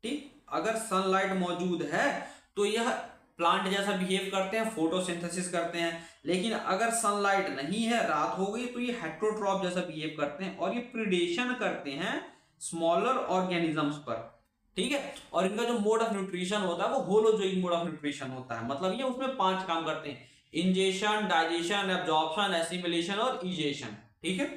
ठीक, अगर सनलाइट मौजूद है तो यह प्लांट जैसा बिहेव करते हैं, फोटोसिंथेसिस करते हैं। लेकिन अगर सनलाइट नहीं है, रात हो गई, तो ये हेट्रोट्रॉफ जैसा बिहेव करते हैं और ये प्रीडेशन करते हैं स्मॉलर ऑर्गेनिजम्स पर। ठीक है, और इनका जो मोड ऑफ न्यूट्रिशन होता है वो होलोजोइक मोड ऑफ न्यूट्रिशन होता है, मतलब ये उसमें 5 काम करते हैं: इंजेशन, डाइजेशन, एब्जॉर्प्शन, एसिमिलेशन और इजेशन। ठीक है,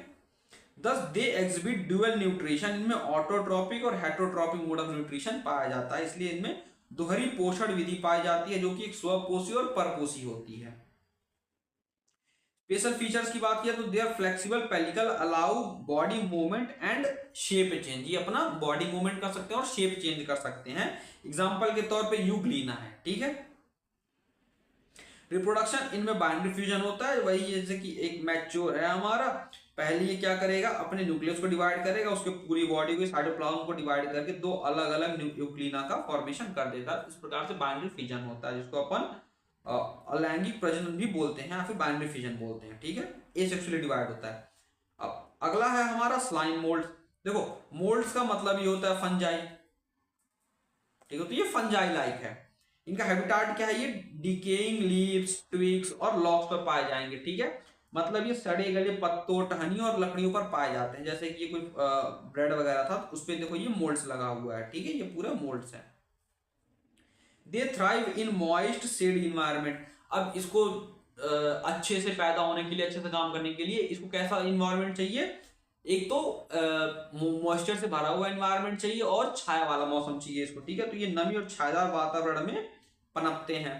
thus they exhibit dual nutrition. इनमें ऑटोट्रॉपिक और हेट्रोट्रॉपिक मोड ऑफ न्यूट्रिशन पाया जाता है, इसलिए इनमें दोहरी पोषण विधि पाई जाती है जो कि एक स्वपोषी और परपोषी होती है। स्पेशल फीचर्स की बात किया तो they are flexible pellicle allow body movement and shape change. ये अपना बॉडी मूवमेंट कर सकते हैं और शेप चेंज कर सकते हैं। एग्जांपल के तौर पे यूग्लिना है। ठीक है, रिप्रोडक्शन इनमें बाइनरी फ्यूजन होता है, वही जैसे कि एक मैच्योर है हमारा, पहले ये क्या करेगा, अपने न्यूक्लियस को डिवाइड करेगा, उसके पूरी बॉडी को साइटोप्लाज्म को डिवाइड करके दो अलग अलग न्यूक्लिना का फॉर्मेशन कर देता है। इस प्रकार से बाइनरी फिजन होता है, जिसको अपन अलैंगिक प्रजनन भी बोलते हैं या फिर बाइनरी फिजन बोलते हैं। ठीक है, एसेक्सुअली डिवाइड होता है। अब अगला है हमारा स्लाइम मोल्ड। देखो मोल्ड्स का मतलब ये होता है फंजाई, ठीक है, तो ये फंजाई लाइक है। इनका हैबिटाट क्या है, ये डिकेइंग लीव्स, ट्विग्स और लॉक्स पर पाए जाएंगे। ठीक है, मतलब ये सड़े गले पत्तों, टहनियों और लकड़ियों पर पाए जाते हैं। जैसे कि ये कोई ब्रेड वगैरह था तो उस पर देखो ये मोल्ड्स लगा हुआ है। ठीक है, ये पूरा मोल्ड्स है। They thrive in moist shade environment. अब इसको अच्छे से पैदा होने के लिए, अच्छे से काम करने के लिए इसको कैसा इन्वायरमेंट चाहिए, एक तो मॉइस्चर से भरा हुआ एनवायरनमेंट चाहिए और छाया वाला मौसम चाहिए इसको। ठीक है, तो ये नमी और छायादार वातावरण में पनपते हैं।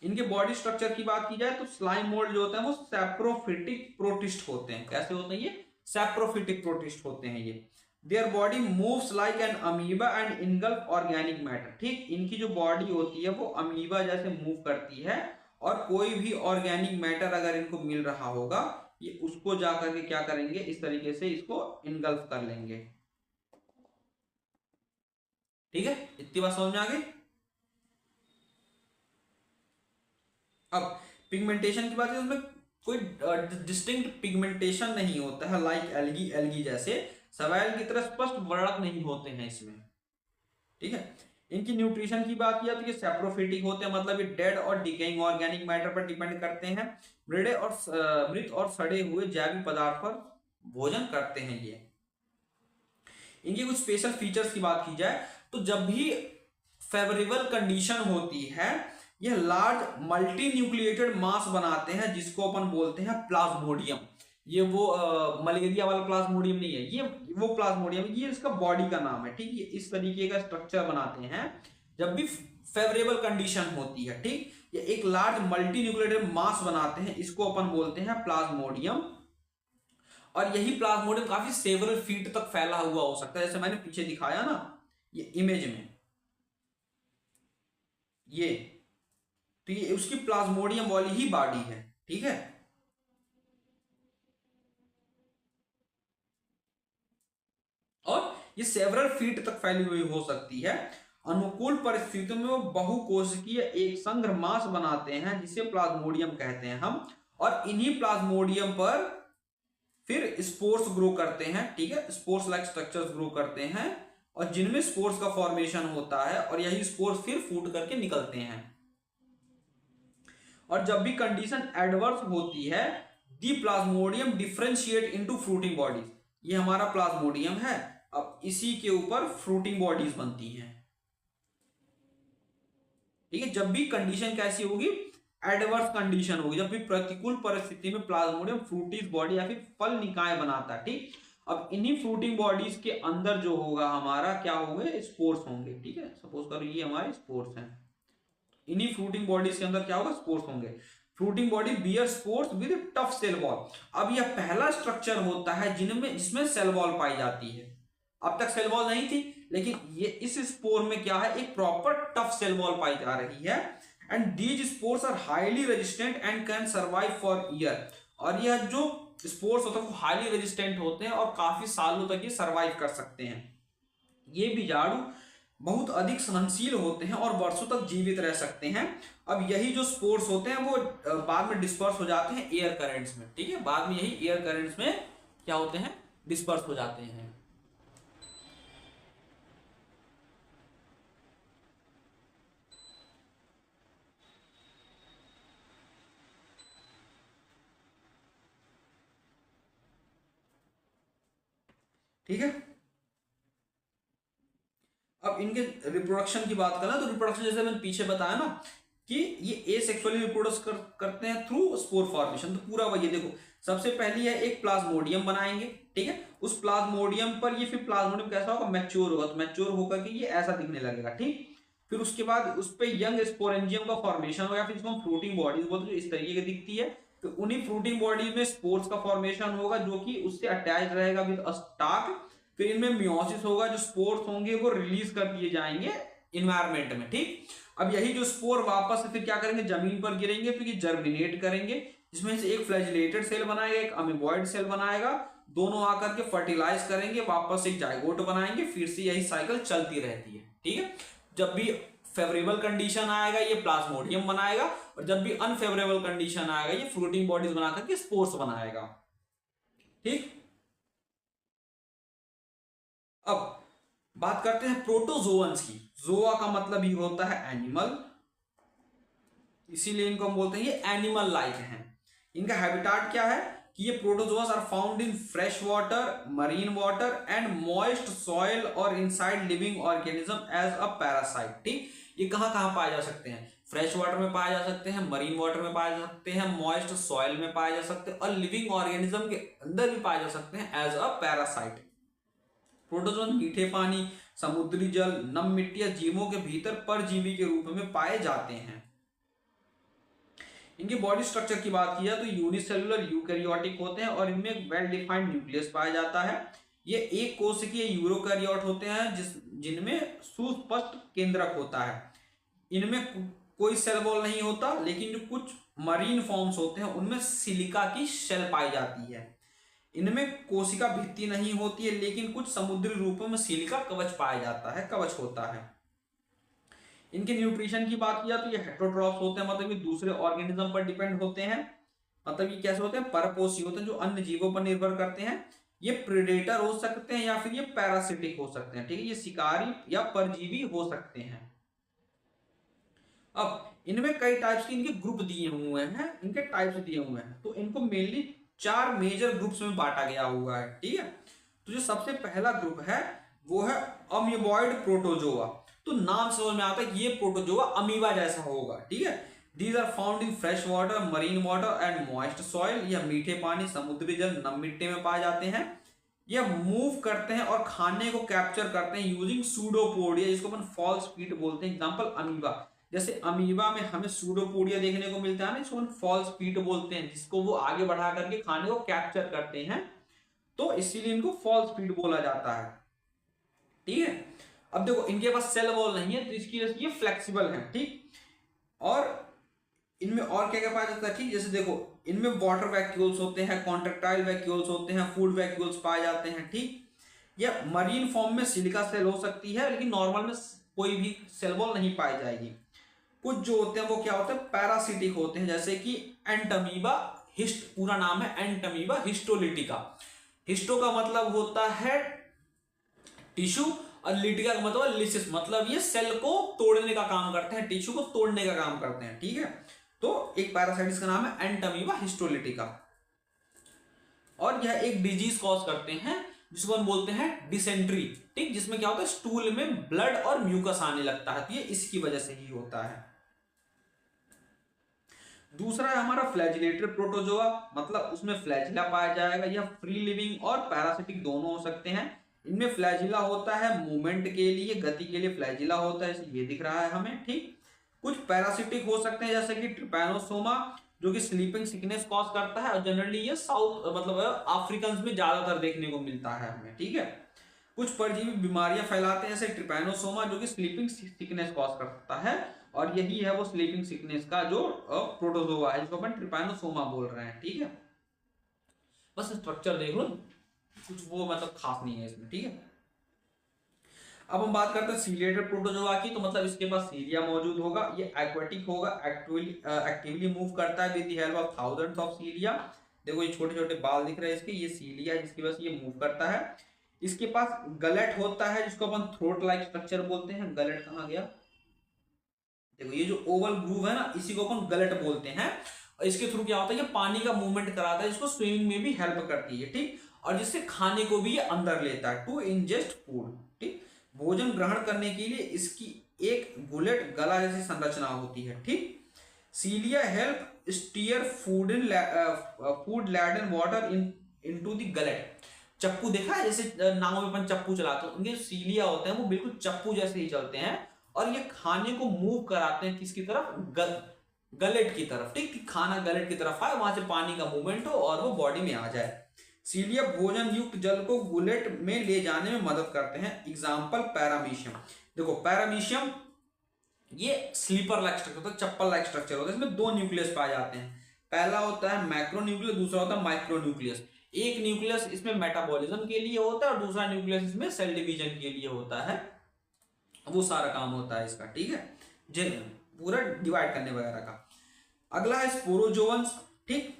इनके बॉडी स्ट्रक्चर की बात की जाए तो स्लाइम मोल्ड जो होते हैं वो सैप्रोफिटिक प्रोटिस्ट होते हैं। कैसे होते हैं ये, सैप्रोफिटिक प्रोटिस्ट होते हैं ये। Their body moves like an amoeba and engulf organic matter. ठीक, इनकी जो बॉडी होती है वो अमीबा जैसे मूव करती है और कोई भी ऑर्गेनिक मैटर अगर इनको मिल रहा होगा ये उसको जाकर के क्या करेंगे, इस तरीके से इसको इनगल्फ कर लेंगे। ठीक है, इतनी बात समझ में आ गई। अब पिगमेंटेशन की बात है, उसमें कोई डिस्टिंक्ट पिगमेंटेशन नहीं होता है, लाइक एल्गी, एल्गी जैसे सवाल की तरह स्पष्ट वर्णक नहीं होते हैं इसमें। ठीक है, इनकी न्यूट्रिशन की बात किया तो ये सैप्रोफिटिक होते हैं, मतलब ये डेड और डिकेइंग ऑर्गेनिक मैटर पर डिपेंड करते हैं। मृत और सड़े हुए जैविक पदार्थ पर भोजन करते हैं ये। इनकी कुछ स्पेशल फीचर्स की बात की जाए तो जब भी फेवरेबल कंडीशन होती है यह लार्ज मल्टी न्यूक्लिएटेड मास बनाते हैं, जिसको अपन बोलते हैं प्लाज्मोडियम। ये वो मलेरिया वाला प्लाज्मोडियम नहीं है, ये वो प्लाज्मोडियम, ये इसका बॉडी का नाम है। ठीक, ये इस तरीके का स्ट्रक्चर बनाते हैं जब भी फेवरेबल कंडीशन होती है। ठीक, ये एक लार्ज मल्टी न्यूक्लिएटेड मास बनाते हैं, इसको अपन बोलते हैं प्लाज्मोडियम। और यही प्लाज्मोडियम काफी सेवरल फीट तक फैला हुआ हो सकता है, जैसे मैंने पीछे दिखाया ना ये इमेज में, ये तो ये उसकी प्लाज्मोडियम वाली ही बॉडी है। ठीक है, और ये सेवरल फीट तक फैली हुई हो सकती है। अनुकूल परिस्थितियों में वो बहुकोशिकीय एक संग्र मास बनाते हैं जिसे प्लाज्मोडियम कहते हैं हम। और इन्हीं प्लाज्मोडियम पर फिर स्पोर्स ग्रो करते हैं। ठीक है, स्पोर्स लाइक स्ट्रक्चर्स ग्रो करते हैं और जिनमें स्पोर्स का फॉर्मेशन होता है और यही स्पोर्स फिर फूट करके निकलते हैं। और जब भी कंडीशन एडवर्स होती है the plasmodium differentiate into fruiting bodies. ये हमारा प्लाज्मोडियम है, अब इसी के ऊपर फ्रूटिंग बॉडीज बनती हैं। ठीक है, जब भी कंडीशन कैसी होगी, एडवर्स कंडीशन होगी, जब भी प्रतिकूल परिस्थिति में प्लाज्मोडियम फ्रूटिस बॉडी या फिर फल निकाय बनाता है। ठीक, अब इन्हीं फ्रूटिंग बॉडीज के अंदर जो होगा हमारा क्या होंगे, स्पोर्स होंगे। ठीक है, सपोज करो ये हमारे स्पोर्स हैं, इन्हीं फ्रूटिंग बॉडीज के अंदर क्या होगा, स्पोर्स होंगे। Fruiting body bear spores with tough cell wall. अब यह पहला स्ट्रक्चर होता है जिसमें सेल वॉल पाई जाती है। अब तक सेल वॉल नहीं थी, लेकिन ये इस स्पोर में क्या है, एक प्रॉपर टफ सेल वॉल पाई जा रही है। And these spores are highly resistant and can survive for year. और यह जो स्पोर्स होते हैं वो हाईली रेजिस्टेंट होते हैं और काफी सालों तक ये सर्वाइव कर सकते हैं। ये बीजाणु बहुत अधिक सहनशील होते हैं और वर्षों तक जीवित रह सकते हैं। अब यही जो स्पोर्स होते हैं वो बाद में डिस्पर्स हो जाते हैं एयर करंट्स में। ठीक है, बाद में यही एयर करंट्स में क्या होते हैं, डिस्पर्स हो जाते हैं। ठीक है, अब इनके रिप्रोडक्शन की बात करें तो रिप्रोडक्शन जैसे मैंने पीछे बताया ना कि ये एसेक्सुअली रिप्रोड्यूस करते हैं थ्रू स्पोर फॉर्मेशन। तो पूरा वही देखो, सबसे पहली है एक प्लाज्मोडियम बनाएंगे। ठीक है, उस प्लाज्मोडियम पर ये फिर प्लाज्मोडियम कैसा होगा, मैच्योर होगा, तो मैच्योर होकर के ये ऐसा दिखने लगेगा। ठीक, फिर उसके बाद उस पर यंग स्पोरेंजियम का फॉर्मेशन होगा, फिर इसको फ्रूटिंग बॉडीज बोलते हैं, इस तरीके की दिखती है। तो उन्हीं फ्रूटिंग बॉडीज में स्पोर्स का फॉर्मेशन होगा जो कि उससे अटैच रहेगा विद स्टाक। फिर इनमें मियोसिस होगा, जो स्पोर्स होंगे वो रिलीज कर दिए जाएंगे इन्वायरमेंट में। ठीक, अब यही जो स्पोर वापस से फिर क्या करेंगे, जमीन पर गिरेंगे तो ये जर्मिनेट करेंगे, जिसमें से एक फ्लैजिलेटेड सेल बनाएगा, एक अमीबॉइड सेल बनाएगा, दोनों आकर के फर्टिलाइज करेंगे, वापस एक जाइगोट बनाएंगे, फिर से यही साइकिल चलती रहती है। ठीक है, जब भी फेवरेबल कंडीशन आएगा ये प्लाज्मोडियम बनाएगा, और जब भी अनफेवरेबल कंडीशन आएगा ये फ्रूटिंग बॉडीज बना करके स्पोर्स बनाएगा। ठीक, अब बात करते हैं प्रोटोजोअन्स की। जोआ का मतलब ही होता है एनिमल, इसीलिए इनको हम बोलते हैं ये एनिमल लाइक हैं। इनका हैबिटाट क्या है कि ये protozoas are found in fresh water, marine water and moist soil और inside living organism as a parasite. ठीक, ये कहाँ कहाँ पाए जा सकते हैं? फ्रेश वाटर में पाए जा सकते हैं, मरीन वाटर में पाए जा सकते हैं, मॉइस्ट सॉइल में पाए जा सकते हैं, और लिविंग ऑर्गेनिज्म के अंदर भी पाए जा सकते हैं एज अ पैरासाइट। प्रोटोजोन मीठे पानी, समुद्री जल, नम मिट्टी या जीवों के भीतर परजीवी के रूप में पाए जाते हैं। इनकी बॉडी स्ट्रक्चर की बात की जाए तो यूनिसेलुलर यूकैरियोटिक होते हैं और इनमें वेल डिफाइंड न्यूक्लियस पाया जाता है। ये एक कोशिकीय यूरोकैरियोट होते हैं जिनमें सुस्पष्ट केंद्रक होता है। इनमें कोई सेल वॉल नहीं होता, लेकिन जो कुछ मरीन फॉर्म्स होते हैं उनमें सिलिका की शेल पाई जाती है। इनमें कोशिका भित्ति नहीं होती है, लेकिन कुछ समुद्री रूपों में सिलिका कवच पाया जाता है, कवच होता है। इनके न्यूट्रिशन की बात किया तो ये हेटेरोट्रॉप्स होते हैं, मतलब ये दूसरे ऑर्गेनिज्म पर डिपेंड होते हैं। मतलब ये कैसे होते हैं? परपोषी होते हैं, जो अन्य जीवों पर निर्भर करते हैं। ये प्रेडेटर हो सकते हैं या फिर ये पैरासिटिक हो सकते हैं। ठीक है, ये शिकारी या परजीवी हो सकते हैं। अब इनमें कई टाइप्स के इनके ग्रुप दिए हुए हैं, इनके टाइप्स दिए हुए हैं, तो इनको मेनली 4 मेजर ग्रुप्स में बांटा गया हुआ है। ठीक है, तो जो सबसे पहला ग्रुप है वो है अमीबॉइड प्रोटोजोआ। तो नाम समझ में आता है ये प्रोटोजोआ अमीबा जैसा होगा। ठीक है, these are found in fresh water, marine water and moist soil. यह मीठे पानी, समुद्री जल, नम मिट्टी में पाए जाते हैं। यह मूव करते हैं और खाने को कैप्चर करते हैं यूजिंग सूडोपोडिया, जिसको अपन फॉल्स फीट बोलते हैं। एग्जांपल अमीबा, जैसे अमीबा में हमें सूडोपोडिया देखने को मिलता है ना, इसको फॉल्स फीट बोलते हैं, जिसको वो आगे बढ़ा करके खाने को कैप्चर करते हैं, तो इसीलिए इनको फॉल्स फीट बोला जाता है। ठीक है, अब देखो इनके पास सेल वॉल नहीं है, तो इसकी वजह से ये फ्लेक्सिबल है। ठीक, और इनमें और क्या क्या पाया जाता है? ठीक, जैसे देखो इनमें वाटर वैक्यूल्स होते हैं, कॉन्ट्रेक्टाइल वैक्यूल्स होते हैं, फूड वैक्यूल्स पाए जाते हैं। ठीक, या मरीन फॉर्म में सिलिका सेल हो सकती है, लेकिन नॉर्मल में कोई भी सेल वॉल नहीं पाई जाएगी। कुछ जो होते हैं वो क्या होते हैं? पैरासिटिक होते हैं, जैसे कि एंटमीबा हिस्ट, पूरा नाम है एंटमीबा हिस्टोलिटिका। हिस्टो का मतलब होता है टिश्यू, और लिटिका का मतलब लिसिस, मतलब ये सेल को तोड़ने का काम करते हैं, टिश्यू को तोड़ने का काम करते हैं। ठीक है, तो एक पैरासाइटिस का नाम है एंटमीबा हिस्टोलिटिका, और यह एक डिजीज कॉज करते हैं जिसको हम बोलते हैं डिसेंट्री। ठीक, जिसमें क्या होता है? स्टूल में ब्लड और म्यूकस आने लगता है, तो ये इसकी वजह से ही होता है। दूसरा है हमारा फ्लैजिलेटेड प्रोटोजोआ, मतलब उसमें फ्लैजिला पाया जाएगा। यह फ्री लिविंग और पैरासिटिक दोनों हो सकते हैं। इनमें फ्लैजिला होता है मूवमेंट के लिए, गति के लिए फ्लैजिला होता है, ये दिख रहा है हमें। ठीक, कुछ पैरासिटिक हो सकते हैं, जैसे कि ट्रिपैनोसोमा, जो कि स्लीपिंग सिकनेस कॉज करता है, और जनरली ये साउथ मतलब अफ्रीकन में ज्यादातर देखने को मिलता है हमें। ठीक है, कुछ परजीवी बीमारियां फैलाते हैं, जैसे ट्रिपैनोसोमा, जो कि स्लीपिंग सिकनेस कॉज करता है, और यही है वो स्लीपिंग सिकनेस का जो प्रोटोजोआ है, जिसको अपन ट्रिपैनोसोमा बोल रहे हैं। ठीक है, बस स्ट्रक्चर देख लो, कुछ वो मतलब खास नहीं है इसमें। ठीक है, अब हम बात करते हैं सीलिएटेड प्रोटोजोआ की, तो मतलब इसके पास सीलिया मौजूद होगा। ये एक्वेटिक होगा, एक्टिवली मूव करता है with the help of thousands of सीलिया। देखो ये छोटे छोटे बाल दिख रहे हैं इसके, ये सीलिया है जिसकी वजह से ये मूव करता है। इसके पास गलेट होता है, जिसको अपन थ्रोट लाइक स्ट्रक्चर बोलते हैं। गलेट कहाँ गया? देखो ये जो ओवल ग्रूव है ना, इसी को अपन गलेट बोलते हैं। और इसके थ्रू क्या होता है? ये पानी का मूवमेंट कराता है, जिसको स्विमिंग में भी हेल्प करती है। ठीक, और जिससे खाने को भी ये अंदर लेता है, टू इंजेस्ट फूड। ठीक, भोजन ग्रहण करने के लिए इसकी एक गुलेट गला जैसी संरचना होती है। ठीक, cilia help steer food in food laden water into the gullet. चप्पू देखा है, जैसे नावों में अपन चप्पू चलाते हैं, उनके सीलिया होते हैं वो बिल्कुल चप्पू जैसे ही चलते हैं, और ये खाने को मूव कराते हैं किसकी तरफ? गलेट की तरफ। ठीक, कि खाना गलेट की तरफ आए, वहां से पानी का मूवमेंट हो और वो बॉडी में आ जाए। सीलिया भोजन युक्त जल को गुलेट में ले जाने में मदद करते हैं। Example paramecium. देखो पैरामीशियम ये स्लीपर लाइक स्ट्रक्चर होता है, चप्पल लाइक स्ट्रक्चर होता है, इसमें 2 न्यूक्लियस पाए जाते हैं। पहला होता है मैक्रोन्यूक्लियस, दूसरा होता है माइक्रोन्यूक्लियस। एक न्यूक्लियस इसमें मेटाबॉलिज्म के लिए होता है और दूसरा न्यूक्लियस इसमें सेल डिवीजन के लिए होता है। वो सारा काम होता है इसका, ठीक है, पूरा डिवाइड करने वगैरह का। अगला है स्पोरोजोवंस, ठीक।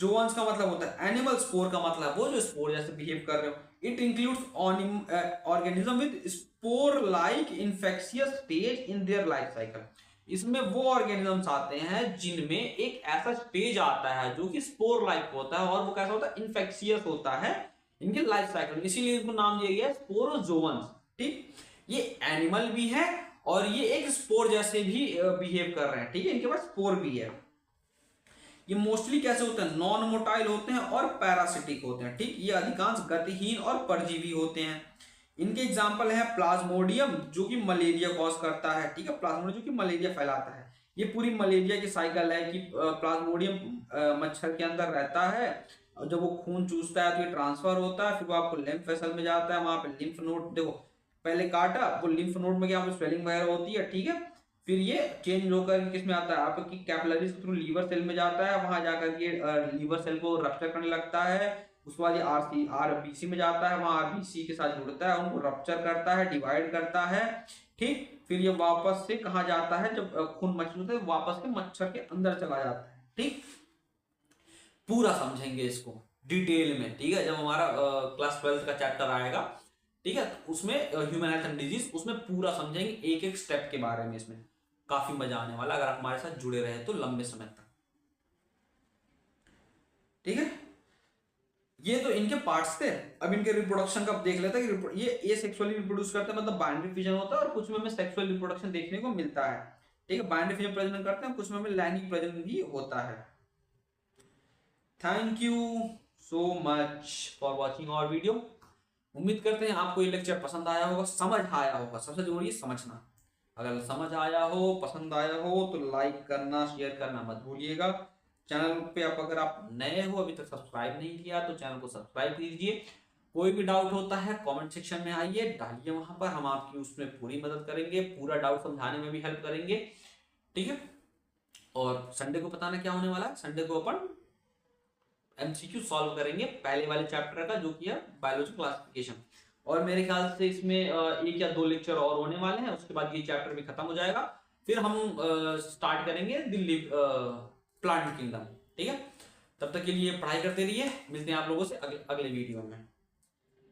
जोवंस का मतलब होता है एनिमल, स्पोर का मतलब वो जो स्पोर जैसे बिहेव कर रहे हो। It includes organism with spore like infectious stage in their life cycle. इसमें वो ऑर्गेनिजम्स आते हैं जिनमें एक ऐसा स्टेज आता है जो कि स्पोर लाइक होता है और वो कैसा होता है, इन्फेक्शियस होता है इनके लाइफ साइकिल, इसीलिए इनको नाम दिया गया है स्पोरोजोवंस, ठीक। ये एनिमल भी है और ये एक स्पोर जैसे भी बिहेव कर रहे हैं, ठीक है, इनके पास स्पोर भी है। ये मोस्टली कैसे होते हैं, नॉन मोटाइल होते हैं और पैरासिटिक होते हैं, ठीक। ये अधिकांश गतिहीन और परजीवी होते हैं। इनके एग्जाम्पल है प्लाज्मोडियम जो कि मलेरिया कॉज करता है, ठीक है, प्लाज्मोडियम जो कि मलेरिया फैलाता है। ये पूरी मलेरिया की साइकिल है कि प्लाज्मोडियम मच्छर के अंदर रहता है और जब वो खून चूसता है तो ये ट्रांसफर होता है, फिर वो आपको लिम्फ वेसल में जाता है, वहां पे लिम्फ नोड, देखो पहले काटा वो लिम्फ नोड में क्या स्वेलिंग वगैरह होती है, ठीक है, फिर ये चेंज होकर किस में आता है आपकी कैपिलरीज के थ्रू लीवर सेल में जाता है, वहां जाकर ये लीवर सेल को रप्चर करने लगता है। उसके बाद ये आरबीसी में जाता है, वहां आरबीसी के साथ जुड़ता है, उनको रप्चर करता है, डिवाइड करता है, ठीक। फिर ये वापस से कहाँ जाता है, जब खून मच्छर होता है वापस के मच्छर के अंदर चला जाता है, ठीक। पूरा समझेंगे इसको डिटेल में, ठीक है, जब हमारा क्लास 12 का चैप्टर आएगा, ठीक है, उसमें ह्यूमन हेल्थ एंड डिजीज, उसमें पूरा समझेंगे एक एक स्टेप के बारे में। इसमें काफी मजा आने वाला अगर आप हमारे साथ जुड़े रहे तो लंबे समय तक, ठीक है। ये तो इनके पार्ट्स थे। अब इनके रिप्रोडक्शन का देख लेते हैं कि ये सेक्सुअली रिप्रोड्यूस करते हैं, मतलब बाइनरी फिजन होता है, और कुछ में हमें सेक्सुअल रिप्रोडक्शन देखने को मिलता है, ठीक है, बाइनरी फिजन प्रजनन करते हैं, कुछ में हमें लैंगिक प्रजनन भी होता है। Thank you so much for watching our video. उम्मीद करते हैं आपको ये लेक्चर पसंद आया होगा, समझ आया होगा, सबसे जरूरी है समझना। अगर समझ आया हो, पसंद आया हो तो लाइक करना, शेयर करना मत भूलिएगा। चैनल पे अगर आप नए हो, अभी तक सब्सक्राइब नहीं किया तो चैनल को सब्सक्राइब कीजिए। कोई भी डाउट होता है कमेंट सेक्शन में आइए, डालिए, वहां पर हम आपकी उसमें पूरी मदद करेंगे, पूरा डाउट समझाने में भी हेल्प करेंगे, ठीक है। और संडे को बताना क्या होने वाला है, संडे को अपन एमसीक्यू सॉल्व करेंगे पहले वाले चैप्टर का जो कि है बायोलॉजी क्लासिफिकेशन। और मेरे ख्याल से इसमें एक या दो लेक्चर और होने वाले हैं, उसके बाद ये चैप्टर भी खत्म हो जाएगा, फिर हम स्टार्ट करेंगे दिल्ली प्लांट किंगडम, ठीक है। तब तक के लिए पढ़ाई करते रहिए, मिलते हैं आप लोगों से अगले वीडियो में।